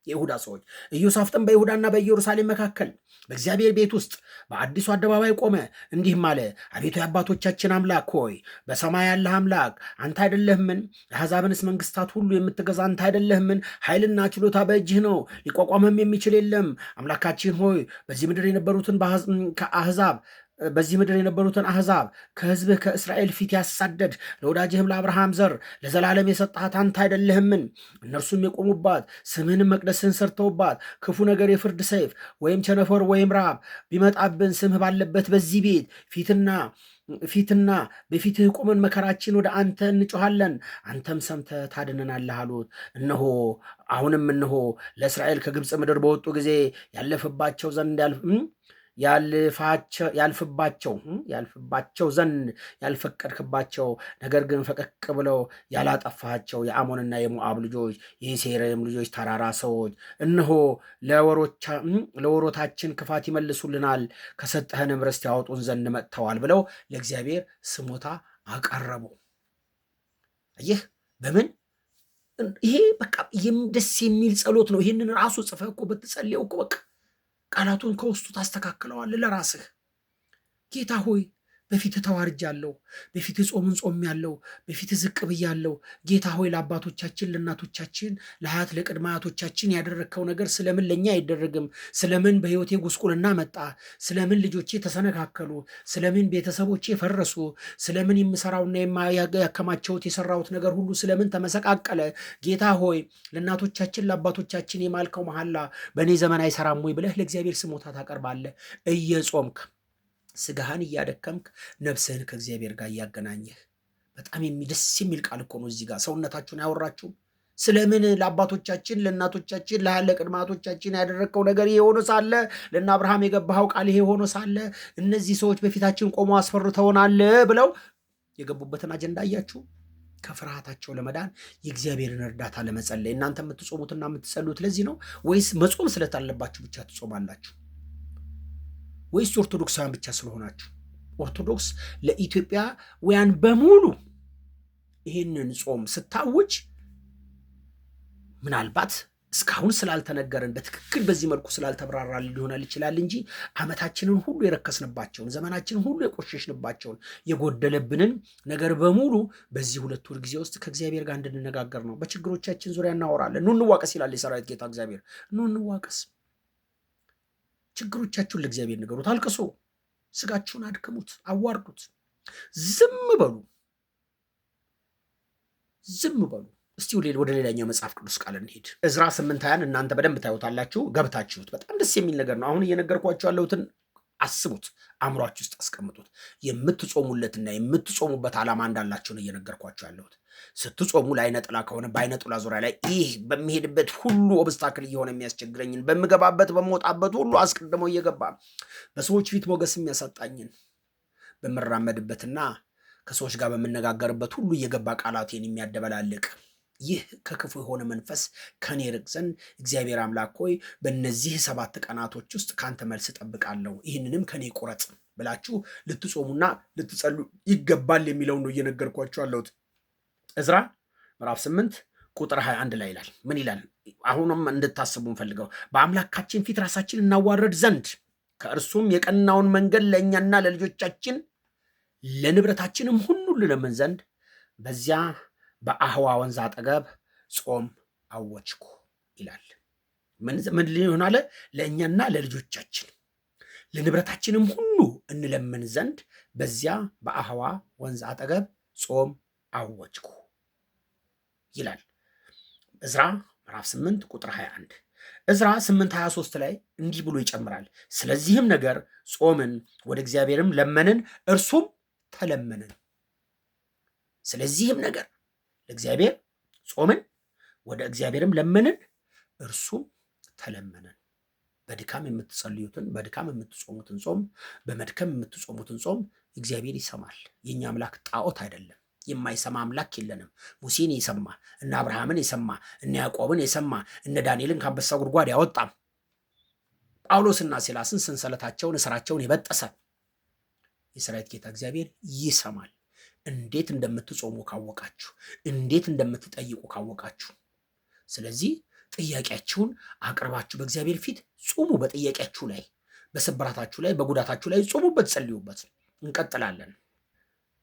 የይሁዳ ሰዎች። ኢዮሳፍጥም በይሁዳና በኢየሩሳሌም መካከል በእግዚአብሔር ቤት ውስጥ በአዲሱ አደባባይ ቆመ፣ እንዲህም አለ፣ አቤቱ የአባቶቻችን አምላክ ሆይ በሰማይ ያለህ አምላክ አንተ አይደለህምን? የአሕዛብንስ መንግስታት ሁሉ የምትገዛ አንተ አይደለህምን? ኃይልና ችሎታ በእጅህ ነው፣ ሊቋቋምም የሚችል የለም። አምላካችን ሆይ በዚህ ምድር የነበሩትን አሕዛብ ከሕዝብህ ከእስራኤል ፊት ያሳደድ ለወዳጅህም ለአብርሃም ዘር ለዘላለም የሰጠሃት አንተ አይደለህምን? እነርሱም የቆሙባት ስምህንም መቅደስህን ሰርተውባት ክፉ ነገር የፍርድ ሰይፍ ወይም ቸነፈር ወይም ራብ ቢመጣብን ስምህ ባለበት በዚህ ቤት ፊትና በፊትህ ቆመን መከራችን ወደ አንተ እንጮኻለን፣ አንተም ሰምተህ ታድነናለህ አሉት። አሁንም እነሆ ለእስራኤል ከግብፅ ምድር በወጡ ጊዜ ያልፍባቸው ዘንድ ያልፈቀድክባቸው፣ ነገር ግን ፈቀቅ ብለው ያላጠፋቸው የአሞንና የሞዓብ ልጆች የሴሬም ልጆች ተራራ ሰዎች እነሆ ለወሮታችን ክፋት ይመልሱልናል፣ ከሰጠህንም ርስት ያወጡን ዘንድ መጥተዋል ብለው ለእግዚአብሔር ስሞታ አቀረቡ። ይህ በምን ይሄ በቃ ደስ የሚል ጸሎት ነው። ይህንን ራሱ ጽፈህ እኮ ብትጸልየው እኮ በቃ ቃላቱን ከውስጡ ታስተካክለዋለህ ለራስህ። ጌታ ሆይ በፊትህ ተዋርጃለሁ፣ በፊትህ ጾምን ያለው በፊትህ ዝቅ ብያለሁ። ጌታ ሆይ ለአባቶቻችን ለእናቶቻችን ለአያት ለቅድመ አያቶቻችን ያደረግከው ነገር ስለምን ለእኛ አይደረግም? ስለምን በሕይወቴ ጉስቁልና መጣ? ስለምን ልጆቼ ተሰነካከሉ? ስለምን ቤተሰቦቼ ፈረሱ? ስለምን የምሰራውና ያከማቸውት የሰራሁት ነገር ሁሉ ስለምን ተመሰቃቀለ? ጌታ ሆይ ለእናቶቻችን ለአባቶቻችን የማልከው መሐላ በእኔ ዘመን አይሰራም ወይ ብለህ ለእግዚአብሔር ስሞታ ታቀርባለህ እየጾምክ ስጋህን እያደከምክ ነፍስህን ከእግዚአብሔር ጋር እያገናኘህ። በጣም ደስ የሚል ቃል እኮ ነው። እዚህ ጋር ሰውነታችሁን ያወራችሁ ስለምን ለአባቶቻችን ለእናቶቻችን ለቅድመ አያቶቻችን ያደረግከው ነገር ይሄ ሆኖ ሳለ፣ ለእነ አብርሃም የገባኸው ቃል ይሄ ሆኖ ሳለ እነዚህ ሰዎች በፊታችን ቆሞ አስፈርተውናል ብለው የገቡበትን አጀንዳ እያችሁ ከፍርሃታቸው ለመዳን የእግዚአብሔርን እርዳታ ለመጸለይ እናንተ የምትጾሙትና የምትጸሉት ለዚህ ነው ወይስ መጾም ስለታለባችሁ ብቻ ትጾማላችሁ? ወይስ ኦርቶዶክሳውያን ብቻ ስለሆናችሁ? ኦርቶዶክስ ለኢትዮጵያውያን በሙሉ ይህንን ጾም ስታውጅ ምናልባት እስካሁን ስላልተነገረን በትክክል በዚህ መልኩ ስላልተብራራ ሊሆናል ይችላል እንጂ ዓመታችንን ሁሉ የረከስንባቸውን ዘመናችንን ሁሉ የቆሸሽንባቸውን የጎደለብንን ነገር በሙሉ በዚህ 2 ወር ጊዜ ውስጥ ከእግዚአብሔር ጋር እንድንነጋገር ነው። በችግሮቻችን ዙሪያ እናወራለን። ኑ እንዋቀስ ይላል የሰራዊት ጌታ እግዚአብሔር። ኑ እንዋቀስ። ችግሮቻችሁን ለእግዚአብሔር ንገሩት፣ አልቅሱ፣ ስጋችሁን አድክሙት፣ አዋርዱት፣ ዝም በሉ። እስቲ ወደ ሌላኛው መጽሐፍ ቅዱስ ቃል እንሄድ። ዕዝራ 8:20 እናንተ በደንብ ታዩታላችሁ፣ ገብታችሁት። በጣም ደስ የሚል ነገር ነው። አሁን እየነገርኳችሁ ያለሁትን አስቡት፣ አእምሯችሁ ውስጥ አስቀምጡት። የምትጾሙለትና የምትጾሙበት ዓላማ እንዳላችሁ ነው እየነገርኳችሁ ያለሁት። ስትጾሙ ለዓይነ ጥላ ከሆነ በዓይነ ጥላ ዙሪያ ላይ ይህ በሚሄድበት ሁሉ ኦብስታክል እየሆነ የሚያስቸግረኝን በምገባበት በመውጣበት ሁሉ አስቀድሞ እየገባ በሰዎች ፊት ሞገስ የሚያሳጣኝን በምራመድበትና ከሰዎች ጋር በምነጋገርበት ሁሉ እየገባ ቃላቴን የሚያደበላልቅ ይህ ከክፉ የሆነ መንፈስ ከኔ ርቅ ዘንድ እግዚአብሔር አምላክ ሆይ በእነዚህ 7 ቀናቶች ውስጥ ካንተ መልስ እጠብቃለሁ፣ ይህንንም ከኔ ቁረጥ ብላችሁ ልትጾሙና ልትጸሉ ይገባል የሚለው ነው እየነገርኳችሁ ያለሁት። ዕዝራ ምዕራፍ 8 ቁጥር 21 ላይ ይላል። ምን ይላል? አሁንም እንድታስቡ እንፈልገው። በአምላካችን ፊት ራሳችን እናዋረድ ዘንድ ከእርሱም የቀናውን መንገድ ለእኛና ለልጆቻችን ለንብረታችንም ሁሉ ልለምን ዘንድ በዚያ በአህዋ ወንዝ አጠገብ ጾም አወጅኩ ይላል። ምን ሊሆን አለ? ለእኛና ለልጆቻችን ለንብረታችንም ሁሉ እንለምን ዘንድ በዚያ በአህዋ ወንዝ አጠገብ ጾም አወጅኩ ይላል። ዕዝራ ምዕራፍ 8 ቁጥር 21። ዕዝራ 8:23 ላይ እንዲህ ብሎ ይጨምራል። ስለዚህም ነገር ጾምን፣ ወደ እግዚአብሔርም ለመንን፣ እርሱም ተለመንን። ስለዚህም ነገር ለእግዚአብሔር ጾምን፣ ወደ እግዚአብሔርም ለመንን፣ እርሱም ተለመነን። በድካም የምትጸልዩትን በድካም የምትጾሙትን ጾም በመድከም የምትጾሙትን ጾም እግዚአብሔር ይሰማል። የኛ አምላክ ጣዖት አይደለም። የማይሰማ አምላክ የለንም። ሙሴን የሰማ እነ አብርሃምን የሰማ እነ ያዕቆብን የሰማ እነ ዳንኤልን ከአንበሳ ጉድጓድ ያወጣ ጳውሎስና ሲላስን ሰንሰለታቸውን እስራቸውን የበጠሰ የሰራዊት ጌታ እግዚአብሔር ይሰማል። እንዴት እንደምትጾሙ ካወቃችሁ፣ እንዴት እንደምትጠይቁ ካወቃችሁ፣ ስለዚህ ጥያቄያችሁን አቅርባችሁ በእግዚአብሔር ፊት ጹሙ። በጥያቄያችሁ ላይ፣ በስብራታችሁ ላይ፣ በጉዳታችሁ ላይ ጹሙበት፣ ጸልዩበት። እንቀጥላለን።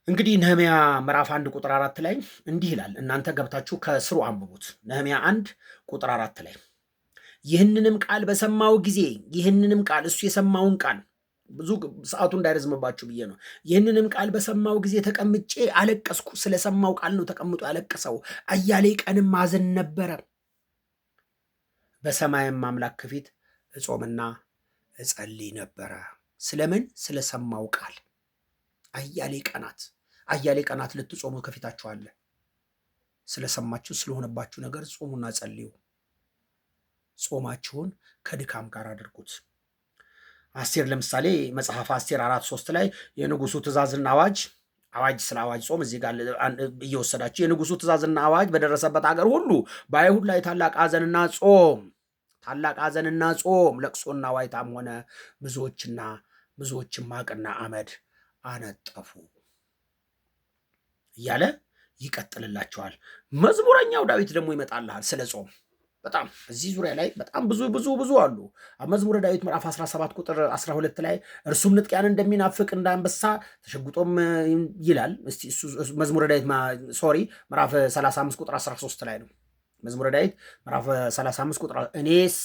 እንግዲህ ነህምያ ምዕራፍ 1 ቁጥር 4 ላይ እንዲህ ይላል። እናንተ ገብታችሁ ከስሩ አንብቡት። ነህምያ 1 ቁጥር 4 ላይ ይህንንም ቃል በሰማው ጊዜ ይህንንም ቃል እሱ የሰማውን ቃል ብዙ ሰዓቱ እንዳይረዝምባችሁ ብዬ ነው። ይህንንም ቃል በሰማው ጊዜ ተቀምጬ አለቀስኩ። ስለሰማው ቃል ነው ተቀምጦ ያለቀሰው። አያሌ ቀንም ማዘን ነበረ። በሰማይም አምላክ ፊት እጾምና እጸልይ ነበረ። ስለምን? ስለሰማው ቃል። አያሌ ቀናት ልትጾሙ ከፊታችሁ አለ። ስለሰማችሁ ስለሆነባችሁ ነገር ጾሙና ጸልዩ። ጾማችሁን ከድካም ጋር አድርጉት። አስቴር ለምሳሌ መጽሐፍ አስቴር 4:3 ላይ የንጉሱ ትእዛዝና አዋጅ ስለ አዋጅ ጾም እዚህ ጋር እየወሰዳችሁ የንጉሱ ትእዛዝና አዋጅ በደረሰበት ሀገር ሁሉ በአይሁድ ላይ ታላቅ ሐዘንና ጾም ለቅሶና ዋይታም ሆነ። ብዙዎችም ማቅና አመድ አነጠፉ እያለ ይቀጥልላቸዋል። መዝሙረኛው ዳዊት ደግሞ ይመጣልሃል ስለ ጾም። በጣም እዚህ ዙሪያ ላይ በጣም ብዙ አሉ። መዝሙረ ዳዊት ምዕራፍ 17 ቁጥር 12 ላይ እርሱም ንጥቂያን እንደሚናፍቅ እንደ አንበሳ ተሸጉጦም ይላል። እስቲ መዝሙረ ዳዊት ምዕራፍ 35 ቁጥር 13 ላይ ነው። መዝሙረ ዳዊት ምዕራፍ 35 ቁጥር እኔስ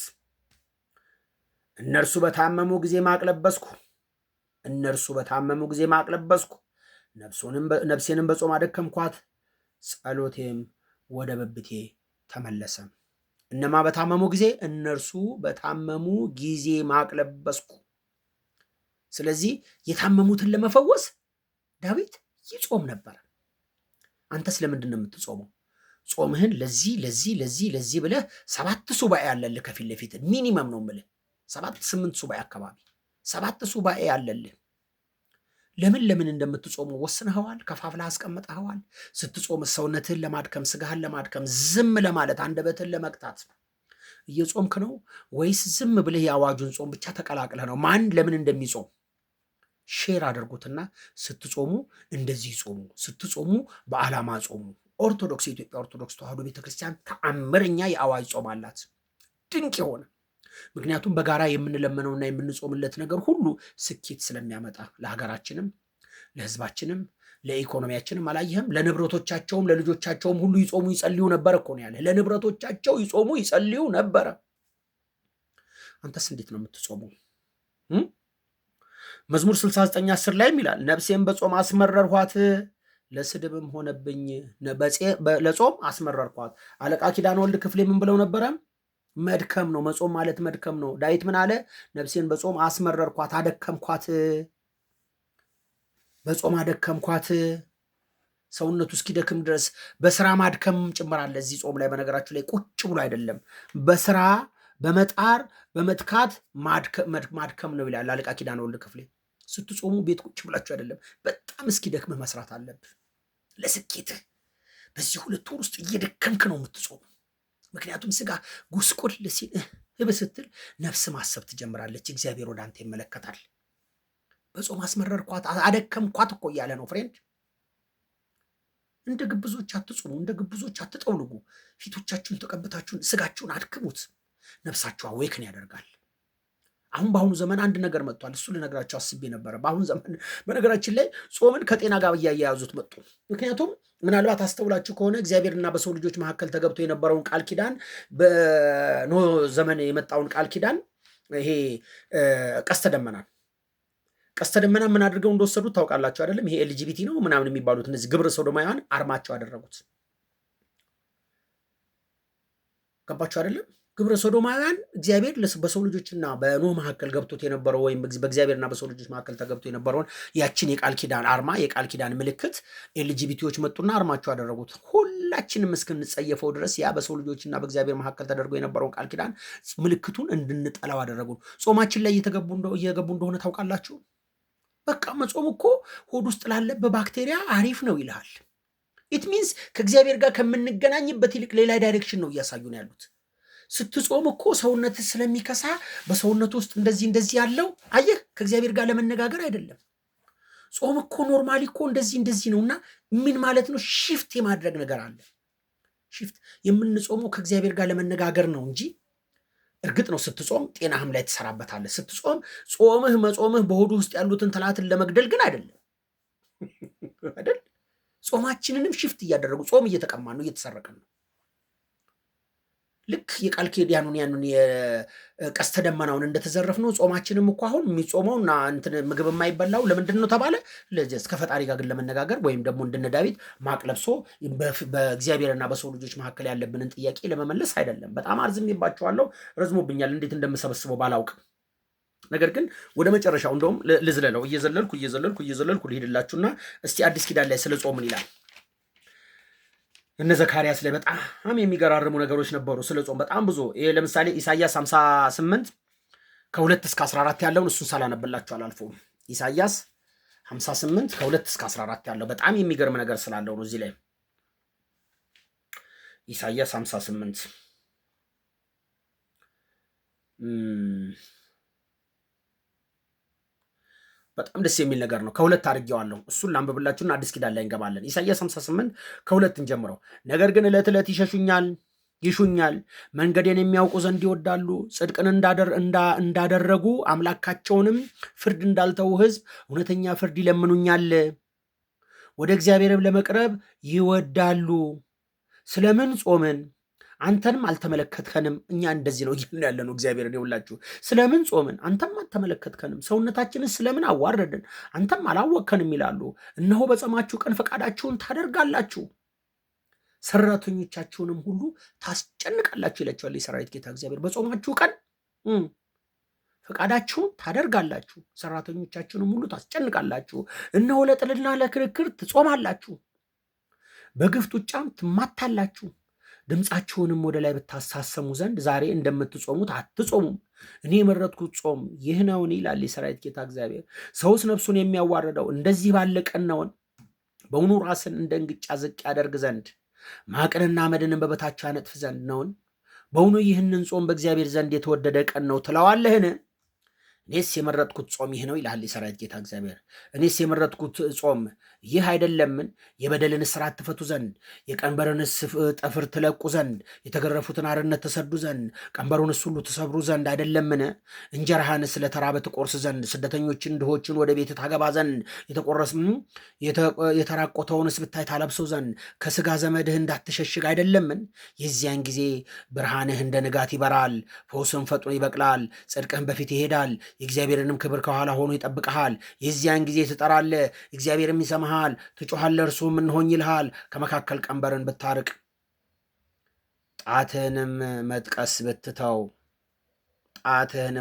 እነርሱ በታመሙ ጊዜ ማቅ ለበስኩ፣ ነፍሴንም በጾም አደከምኳት፣ ጸሎቴም ወደ ብብቴ ተመለሰ። እነማ በታመሙ ጊዜ? እነርሱ በታመሙ ጊዜ ማቅ ለበስኩ። ስለዚህ የታመሙትን ለመፈወስ ዳዊት ይጾም ነበር። አንተስ ለምንድን ነው የምትጾመው? ጾምህን ለዚህ ብለህ 7 ሱባኤ ያለልህ ከፊት ለፊት ሚኒመም ነው የምልህ 7-8 ሱባኤ አካባቢ 7 ሱባኤ ያለልህ። ለምን እንደምትጾሙ ወስነኸዋል? ከፋፍለህ አስቀምጠኸዋል? ስትጾም ሰውነትህን ለማድከም ስጋህን ለማድከም ዝም ለማለት አንደበትህን ለመቅጣት እየጾምክ ነው ወይስ ዝም ብለህ የአዋጁን ጾም ብቻ ተቀላቅለህ ነው? ማን ለምን እንደሚጾም ሼር አድርጉትና ስትጾሙ እንደዚህ ጾሙ፣ ስትጾሙ በዓላማ ጾሙ። የኢትዮጵያ ኦርቶዶክስ ተዋሕዶ ቤተክርስቲያን ተአምረኛ የአዋጅ ጾም አላት፣ ድንቅ የሆነ። ምክንያቱም በጋራ የምንለመነውና የምንጾምለት ነገር ሁሉ ስኬት ስለሚያመጣ ለሀገራችንም፣ ለሕዝባችንም፣ ለኢኮኖሚያችንም። አላየህም? ለንብረቶቻቸውም ለልጆቻቸውም ሁሉ ይጾሙ ይጸልዩ ነበር እኮ ነው ያለ። ለንብረቶቻቸው ይጾሙ ይጸልዩ ነበረ። አንተስ እንዴት ነው የምትጾመው? መዝሙር 69:10 ላይም ይላል ነፍሴን በጾም አስመረርኋት፣ ለስድብም ሆነብኝ፣ ለጾም አስመረርኳት። አለቃ ኪዳነ ወልድ ክፍሌ ምን ብለው ነበረ? መድከም ነው። መጾም ማለት መድከም ነው። ዳዊት ምን አለ? ነፍሴን በጾም አስመረርኳት፣ አደከምኳት። በጾም አደከምኳት፣ ሰውነቱ እስኪደክም ድረስ በስራ ማድከም ጭምር አለ እዚህ ጾም ላይ። በነገራችሁ ላይ ቁጭ ብሎ አይደለም፣ በስራ በመጣር በመትካት ማድከም ነው ይላል አለቃ ኪዳነ ወልድ ክፍሌ። ስትጾሙ ቤት ቁጭ ብላችሁ አይደለም፣ በጣም እስኪደክምህ መስራት አለብህ ለስኬትህ። በዚህ 2 ወር ውስጥ እየደከምክ ነው የምትጾሙ። ምክንያቱም ስጋ ጉስቁል ሲል ስትል ነፍስ ማሰብ ትጀምራለች። እግዚአብሔር ወደ አንተ ይመለከታል። በጾም አስመረርኳት አደከምኳት እኮ እያለ ነው ፍሬንድ። እንደ ግብዞች አትጹሙ፣ እንደ ግብዞች አትጠውልጉ። ፊቶቻችሁን ተቀብታችሁን ስጋችሁን አድክሙት። ነፍሳችሁ አዌክን ያደርጋል። አሁን በአሁኑ ዘመን አንድ ነገር መጥቷል። እሱ ልነግራቸው አስቤ ነበረ። በአሁኑ ዘመን በነገራችን ላይ ጾምን ከጤና ጋር እያያያዙት መጡ። ምክንያቱም ምናልባት አስተውላችሁ ከሆነ እግዚአብሔርና በሰው ልጆች መካከል ተገብቶ የነበረውን ቃል ኪዳን፣ በኖህ ዘመን የመጣውን ቃል ኪዳን፣ ይሄ ቀስተ ደመና ምን አድርገው እንደወሰዱት ታውቃላችሁ አይደለም? ይሄ ኤልጂቢቲ ነው ምናምን የሚባሉት እነዚህ ግብረ ሰዶማውያን አርማቸው አደረጉት። ገባችሁ አይደለም? ግብረ ሶዶማውያን እግዚአብሔር በሰው ልጆችና በኖህ መካከል ገብቶት የነበረው ወይም በእግዚአብሔርና በሰው ልጆች መካከል ተገብቶ የነበረውን ያችን የቃል ኪዳን አርማ የቃል ኪዳን ምልክት ኤልጂቢቲዎች መጡና አርማቸው አደረጉት። ሁላችንም እስክንጸየፈው ድረስ ያ በሰው ልጆችና በእግዚአብሔር መካከል ተደርጎ የነበረውን ቃል ኪዳን ምልክቱን እንድንጠላው አደረጉን። ጾማችን ላይ እየገቡ እንደሆነ ታውቃላችሁ። በቃ መጾም እኮ ሆድ ውስጥ ላለ በባክቴሪያ አሪፍ ነው ይልሃል። ኢት ሚንስ ከእግዚአብሔር ጋር ከምንገናኝበት ይልቅ ሌላ ዳይሬክሽን ነው እያሳዩን ያሉት። ስትጾም እኮ ሰውነት ስለሚከሳ በሰውነት ውስጥ እንደዚህ ያለው አየህ፣ ከእግዚአብሔር ጋር ለመነጋገር አይደለም። ጾም እኮ ኖርማሊ እኮ እንደዚህ ነውና ምን ማለት ነው? ሽፍት የማድረግ ነገር አለ። ሽፍት የምንጾመው ከእግዚአብሔር ጋር ለመነጋገር ነው እንጂ እርግጥ ነው ስትጾም ጤናህም ላይ ትሰራበታለህ። ስትጾም መጾምህ በሆዱ ውስጥ ያሉትን ትላትን ለመግደል ግን አይደለም አይደል? ጾማችንንም ሽፍት እያደረጉ ጾም እየተቀማን ነው፣ እየተሰረቀን ነው። ልክ የቃል ኪዳኑን ያንን የቀስተ ደመናውን እንደተዘረፍ ነው ጾማችንም እኮ አሁን የሚጾመውና እንትን ምግብ የማይበላው ለምንድን ነው ተባለ? እስከ ፈጣሪ ጋር ግን ለመነጋገር ወይም ደግሞ እንደነ ዳዊት ማቅ ለብሶ በእግዚአብሔርና በሰው ልጆች መካከል ያለብንን ጥያቄ ለመመለስ አይደለም። በጣም አርዝሜባቸዋለሁ፣ ረዝሞብኛል፣ እንዴት እንደምሰበስበው ባላውቅም። ነገር ግን ወደ መጨረሻው እንደውም ልዝለለው እየዘለልኩ ልሄድላችሁና እስቲ አዲስ ኪዳን ላይ ስለ ጾምን ይላል። እነ ዘካርያስ ላይ በጣም የሚገራርሙ ነገሮች ነበሩ ስለ ጾም በጣም ብዙ። ይሄ ለምሳሌ ኢሳያስ 58 ከ2 እስከ 14 ያለውን እሱን ሳላነብላችሁ አላልፈውም። ኢሳያስ 58 ከ2 እስከ 14 ያለው በጣም የሚገርም ነገር ስላለው ነው። እዚህ ላይ ኢሳያስ 58 በጣም ደስ የሚል ነገር ነው። ከሁለት አድርጌዋለሁ። እሱን ላንብብላችሁና አዲስ ኪዳን ላይ እንገባለን። ኢሳይያስ 58 ከሁለት እንጀምረው። ነገር ግን ዕለት ዕለት ይሹኛል፣ መንገዴን የሚያውቁ ዘንድ ይወዳሉ። ጽድቅን እንዳደረጉ አምላካቸውንም ፍርድ እንዳልተው ሕዝብ እውነተኛ ፍርድ ይለምኑኛል። ወደ እግዚአብሔርም ለመቅረብ ይወዳሉ። ስለምን ጾምን? አንተንም አልተመለከትከንም። እኛ እንደዚህ ነው እያልን ያለ ነው። እግዚአብሔርን ይውላችሁ። ስለምን ጾምን? አንተም አልተመለከትከንም። ሰውነታችንን ስለምን አዋረድን? አንተም አላወቅከንም ይላሉ። እነሆ በጾማችሁ ቀን ፈቃዳችሁን ታደርጋላችሁ፣ ሰራተኞቻችሁንም ሁሉ ታስጨንቃላችሁ ይላችኋል የሰራዊት ጌታ እግዚአብሔር። በጾማችሁ ቀን ፈቃዳችሁን ታደርጋላችሁ፣ ሰራተኞቻችሁንም ሁሉ ታስጨንቃላችሁ። እነሆ ለጥልና ለክርክር ትጾማላችሁ፣ በግፍ ጡጫም ትማታላችሁ። ድምፃችሁንም ወደ ላይ ብታሳሰሙ ዘንድ ዛሬ እንደምትጾሙት አትጾሙም። እኔ የመረጥኩት ጾም ይህ ነውን? ይላል የሰራዊት ጌታ እግዚአብሔር። ሰውስ ነፍሱን የሚያዋርደው እንደዚህ ባለ ቀን ነውን? በውኑ ራስን እንደ እንግጫ ዝቅ ያደርግ ዘንድ ማቅንና አመድንም በበታቹ ያነጥፍ ዘንድ ነውን? በውኑ ይህንን ጾም በእግዚአብሔር ዘንድ የተወደደ ቀን ነው ትለዋለህን? እኔስ የመረጥኩት ጾም ይህ ነው ይልሃል የሰራዊት ጌታ እግዚአብሔር። እኔስ የመረጥኩት ጾም ይህ አይደለምን? የበደልን እስራት ትፈቱ ዘንድ፣ የቀንበርንስ ጠፍር ትለቁ ዘንድ፣ የተገረፉትን አርነት ትሰዱ ዘንድ፣ ቀንበሩንስ ሁሉ ትሰብሩ ዘንድ አይደለምን? እንጀራህንስ ለተራበ ትቆርስ ዘንድ፣ ስደተኞችን ድሆችን ወደ ቤት ታገባ ዘንድ፣ የተራቆተውንስ ብታይ ታለብሰው ዘንድ፣ ከስጋ ዘመድህ እንዳትሸሽግ አይደለምን? የዚያን ጊዜ ብርሃንህ እንደ ንጋት ይበራል፣ ፈውስም ፈጥኖ ይበቅላል፣ ጽድቅህም በፊት ይሄዳል፣ የእግዚአብሔርንም ክብር ከኋላ ሆኖ ይጠብቅሃል። የዚያን ጊዜ ትጠራለህ፣ እግዚአብሔርም ይሰማሃል፣ ትጮኻለህ፣ እርሱም እንሆኝ ይልሃል። ከመካከል ቀንበርን ብታርቅ ጣትህንም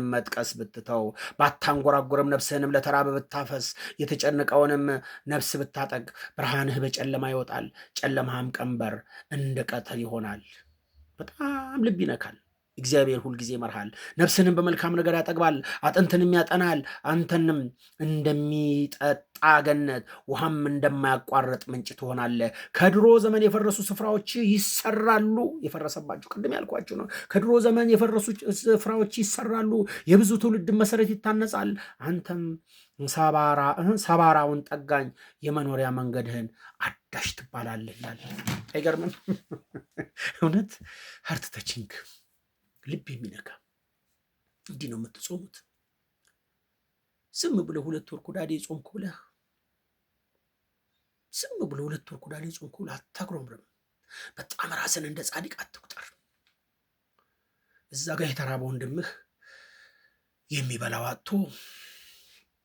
መጥቀስ ብትተው ባታንጎራጉርም ነፍስህንም ለተራበ ብታፈስ የተጨነቀውንም ነፍስ ብታጠግ ብርሃንህ በጨለማ ይወጣል፣ ጨለማህም ቀንበር እንደ ቀትር ይሆናል። በጣም ልብ ይነካል። እግዚአብሔር ሁልጊዜ ይመርሃል፣ ነፍስንም በመልካም ነገር ያጠግባል፣ አጥንትንም ያጠናል። አንተንም እንደሚጠጣ ገነት ውሃም እንደማያቋርጥ ምንጭ ትሆናለህ። ከድሮ ዘመን የፈረሱ ስፍራዎች ይሰራሉ። የፈረሰባቸው ቅድም ያልኳቸው ነው። ከድሮ ዘመን የፈረሱ ስፍራዎች ይሰራሉ፣ የብዙ ትውልድ መሰረት ይታነጻል። አንተም ሰባራውን ጠጋኝ የመኖሪያ መንገድህን አዳሽ ትባላለህ ይላል። አይገርምም? እውነት ሀርት ተችንግ ልብ የሚነካ እንዲህ ነው የምትጾሙት። ዝም ብለህ 2 ወር ኩዳዴ ጾምኩ ብለህ አታጉረምርም። በጣም ራስን እንደ ጻድቅ አትቁጠር። እዛ ጋር የተራበ ወንድምህ የሚበላው አጥቶ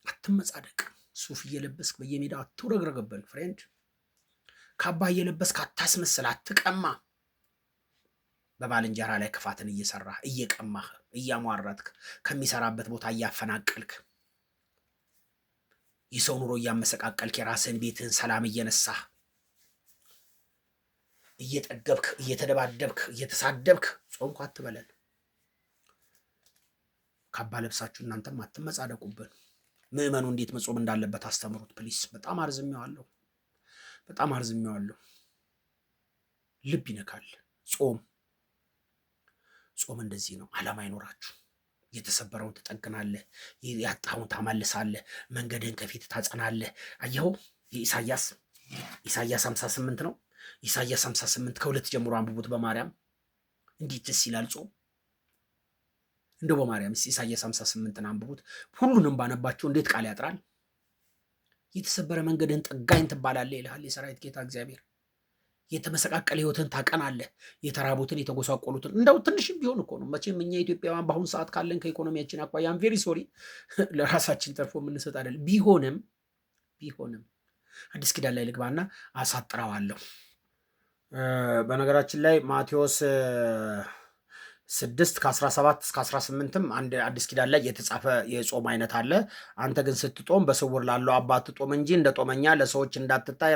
አትመጻደቅ። ሱፍ እየለበስክ በየሜዳው አትውረግረግበን ፍሬንድ። ካባ እየለበስክ አታስመስል፣ አትቀማ። በባልንጀራ ላይ ክፋትን እየሰራህ እየቀማህ እያሟረትክ ከሚሰራበት ቦታ እያፈናቀልክ የሰው ኑሮ እያመሰቃቀልክ የራስህን ቤትህን ሰላም እየነሳህ እየጠገብክ እየተደባደብክ እየተሳደብክ ጾምኩ አትበለን። ካባ ለብሳችሁ እናንተም አትመጻደቁብን። ምዕመኑ እንዴት መጾም እንዳለበት አስተምሩት ፕሊስ። በጣም አርዝሜዋለሁ። ልብ ይነካል። ጾም እንደዚህ ነው። ዓላማ አይኖራችሁ። የተሰበረውን ትጠግናለህ፣ ያጣውን ታማልሳለህ፣ መንገድህን ከፊት ታጸናለህ። አየኸው ኢሳያስ 58 ነው። ኢሳያስ 58 ከ2 ጀምሮ አንብቡት። በማርያም እንዴት ደስ ይላል ጾም። እንደው በማርያም ኢሳያስ 58ን አንብቡት። ሁሉንም ባነባቸው እንዴት ቃል ያጥራል። የተሰበረ መንገድህን ጠጋኝ ትባላለህ ይልሃል የሰራዊት ጌታ እግዚአብሔር። የተመሰቃቀለ ህይወትን ታቀናለህ። የተራቡትን የተጎሳቆሉትን እንደው ትንሽም ቢሆን እኮ ነው። መቼም እኛ ኢትዮጵያውያን በአሁኑ ሰዓት ካለን ከኢኮኖሚያችን አኳያ አም ቬሪ ሶሪ ለራሳችን ተርፎ የምንሰጥ አይደል። ቢሆንም አዲስ ኪዳን ላይ ልግባና አሳጥረዋለሁ። በነገራችን ላይ ማቴዎስ 6 ከ17 እስከ 18ም አንድ አዲስ ኪዳን ላይ የተጻፈ የጾም አይነት አለ። አንተ ግን ስትጦም በስውር ላለው አባት ጦም እንጂ እንደ ጦመኛ ለሰዎች እንዳትታይ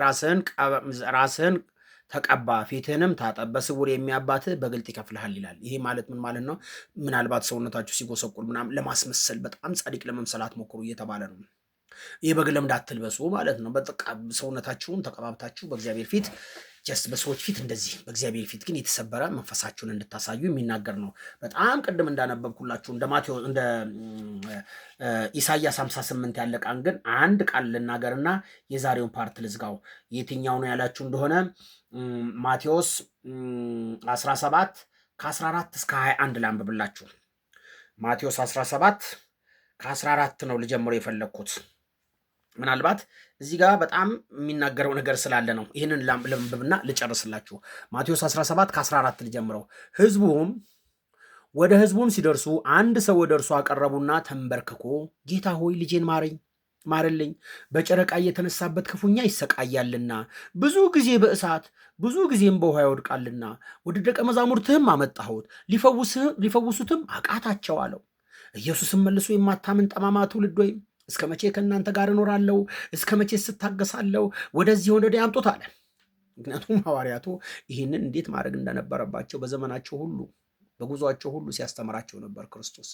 ራስህን ተቀባ፣ ፊትህንም ታጠብ፣ በስውር የሚያባትህ በግልጥ ይከፍልሃል ይላል። ይሄ ማለት ምን ማለት ነው? ምናልባት ሰውነታችሁ ሲጎሰቁል ምናምን ለማስመሰል በጣም ጻድቅ ለመምሰል አትሞክሩ እየተባለ ነው። ይህ በግ ለምድ አትልበሱ ማለት ነው። ሰውነታችሁን ተቀባብታችሁ በእግዚአብሔር ፊት በሰዎች ፊት እንደዚህ፣ በእግዚአብሔር ፊት ግን የተሰበረ መንፈሳችሁን እንድታሳዩ የሚናገር ነው። በጣም ቅድም እንዳነበብኩላችሁ እንደ ኢሳያስ 58 ያለ ቃል ግን አንድ ቃል ልናገርና የዛሬውን ፓርት ልዝጋው። የትኛው ነው ያላችሁ እንደሆነ ማቴዎስ 17 ከ14 እስከ 21 ላንብብላችሁ። ማቴዎስ 17 ከ14 ነው ልጀምሮ የፈለግኩት። ምናልባት እዚህ ጋር በጣም የሚናገረው ነገር ስላለ ነው። ይህንን ለምብብና ልጨርስላችሁ። ማቴዎስ 17 ከ14 ልጀምረው። ወደ ህዝቡም ሲደርሱ አንድ ሰው ወደ እርሱ አቀረቡና ተንበርክኮ ጌታ ሆይ ልጄን ማርልኝ፣ በጨረቃ እየተነሳበት ክፉኛ ይሰቃያልና ብዙ ጊዜ በእሳት ብዙ ጊዜም በውሃ ይወድቃልና ወደ ደቀ መዛሙርትህም አመጣሁት፣ ሊፈውሱትም አቃታቸው አለው። ኢየሱስም መልሶ የማታምን ጠማማ ትውልድ ወይም እስከ መቼ ከእናንተ ጋር እኖራለሁ? እስከ መቼ ስታገሳለሁ? ወደዚህ ወደ እኔ አምጡት አለ። ምክንያቱም ሐዋርያቱ ይህንን እንዴት ማድረግ እንደነበረባቸው በዘመናቸው ሁሉ በጉዟቸው ሁሉ ሲያስተምራቸው ነበር ክርስቶስ።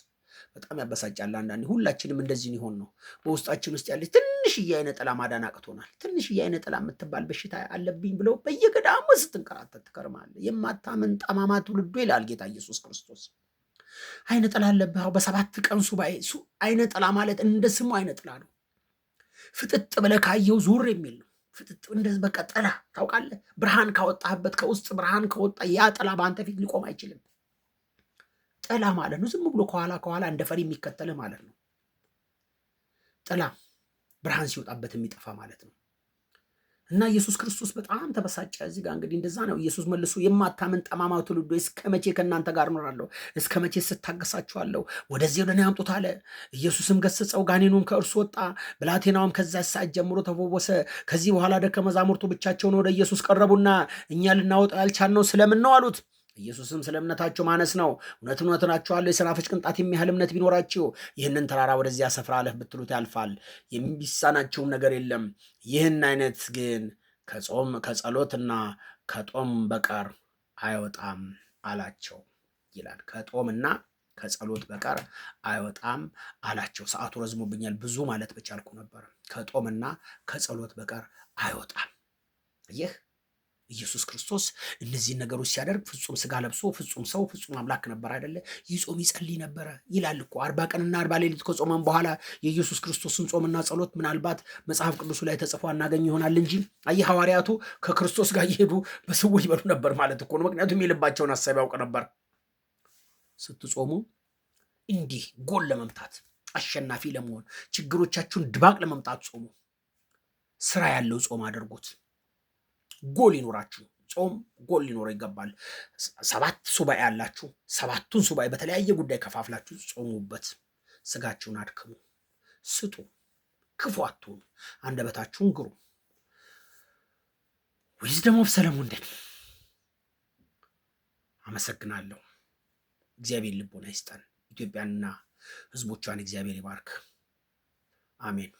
በጣም ያበሳጫል። አንዳንዴ ሁላችንም እንደዚህ ሊሆን ነው። በውስጣችን ውስጥ ያለች ትንሽዬ አይነ ጥላ ማዳን አቅቶናል። ትንሽዬ አይነ ጥላ የምትባል በሽታ አለብኝ ብለው በየገዳሙ ስትንከራተት ትከርማለህ። የማታምን ጠማማ ትውልዱ ይላል ጌታ ኢየሱስ ክርስቶስ። አይነ ጥላ አለብህ። በ7 ቀን ሱባኤ አይነ ጥላ ማለት እንደ ስሙ አይነ ጥላ ነው። ፍጥጥ ብለህ ካየው ዙር የሚል ነው። ፍጥጥ እንደዚህ በቃ ጥላ ታውቃለህ። ብርሃን ካወጣህበት ከውስጥ ብርሃን ከወጣ ያ ጥላ በአንተ ፊት ሊቆም አይችልም። ጥላ ማለት ነው ዝም ብሎ ከኋላ እንደ ፈሪ የሚከተልህ ማለት ነው። ጥላ ብርሃን ሲወጣበት የሚጠፋ ማለት ነው። እና ኢየሱስ ክርስቶስ በጣም ተበሳጨ። እዚህ ጋር እንግዲህ እንደዛ ነው። ኢየሱስ መልሶ የማታምን ጠማማ ትውልድ ሆይ እስከ መቼ ከእናንተ ጋር እኖራለሁ? እስከ መቼ ስታገሳችኋለሁ? ወደዚህ ወደ እኔ አምጡት አለ። ኢየሱስም ገሰጸው፣ ጋኔኑም ከእርሱ ወጣ። ብላቴናውም ከዛ ሰዓት ጀምሮ ተፈወሰ። ከዚህ በኋላ ደቀ መዛሙርቱ ብቻቸውን ወደ ኢየሱስ ቀረቡና እኛ ልናወጣ ያልቻልነው ስለምን ነው አሉት። ኢየሱስም ስለ እምነታቸው ማነስ ነው። እውነት እላችኋለሁ የሰናፍጭ ቅንጣት የሚያህል እምነት ቢኖራችሁ ይህንን ተራራ ወደዚያ ስፍራ አለፍ ብትሉት ያልፋል፣ የሚሳናቸውም ነገር የለም። ይህን አይነት ግን ከጸሎትና ከጦም በቀር አይወጣም አላቸው ይላል። ከጦምና ከጸሎት በቀር አይወጣም አላቸው። ሰዓቱ ረዝሞብኛል፣ ብዙ ማለት በቻልኩ ነበር። ከጦምና ከጸሎት በቀር አይወጣም። ይህ ኢየሱስ ክርስቶስ እነዚህን ነገሮች ሲያደርግ ፍጹም ስጋ ለብሶ ፍጹም ሰው ፍጹም አምላክ ነበር አይደለ? ይጾም ይጸልይ ነበረ ይላል እኮ። 40 ቀንና 40 ሌሊት ከጾመን በኋላ የኢየሱስ ክርስቶስን ጾምና ጸሎት ምናልባት መጽሐፍ ቅዱሱ ላይ ተጽፎ አናገኝ ይሆናል እንጂ አየህ፣ ሐዋርያቱ ከክርስቶስ ጋር እየሄዱ በስውር ይበሉ ነበር ማለት እኮ ነው። ምክንያቱም የልባቸውን ሐሳብ ያውቅ ነበር። ስትጾሙ እንዲህ ጎል ለመምታት አሸናፊ ለመሆን ችግሮቻችሁን ድባቅ ለመምታት ጾሙ። ስራ ያለው ጾም አድርጉት። ጎል ይኖራችሁ። ጾም ጎል ሊኖረው ይገባል። 7 ሱባኤ ያላችሁ 7ቱን ሱባኤ በተለያየ ጉዳይ ከፋፍላችሁ ጾሙበት። ስጋችሁን አድክሙ፣ ስጡ፣ ክፉ አትሁኑ፣ አንደበታችሁን ግሩ። ዊዝደም ኦፍ ሰለሞን ነኝ። አመሰግናለሁ። እግዚአብሔር ልቦና ይስጠን። ኢትዮጵያንና ሕዝቦቿን እግዚአብሔር ይባርክ። አሜን።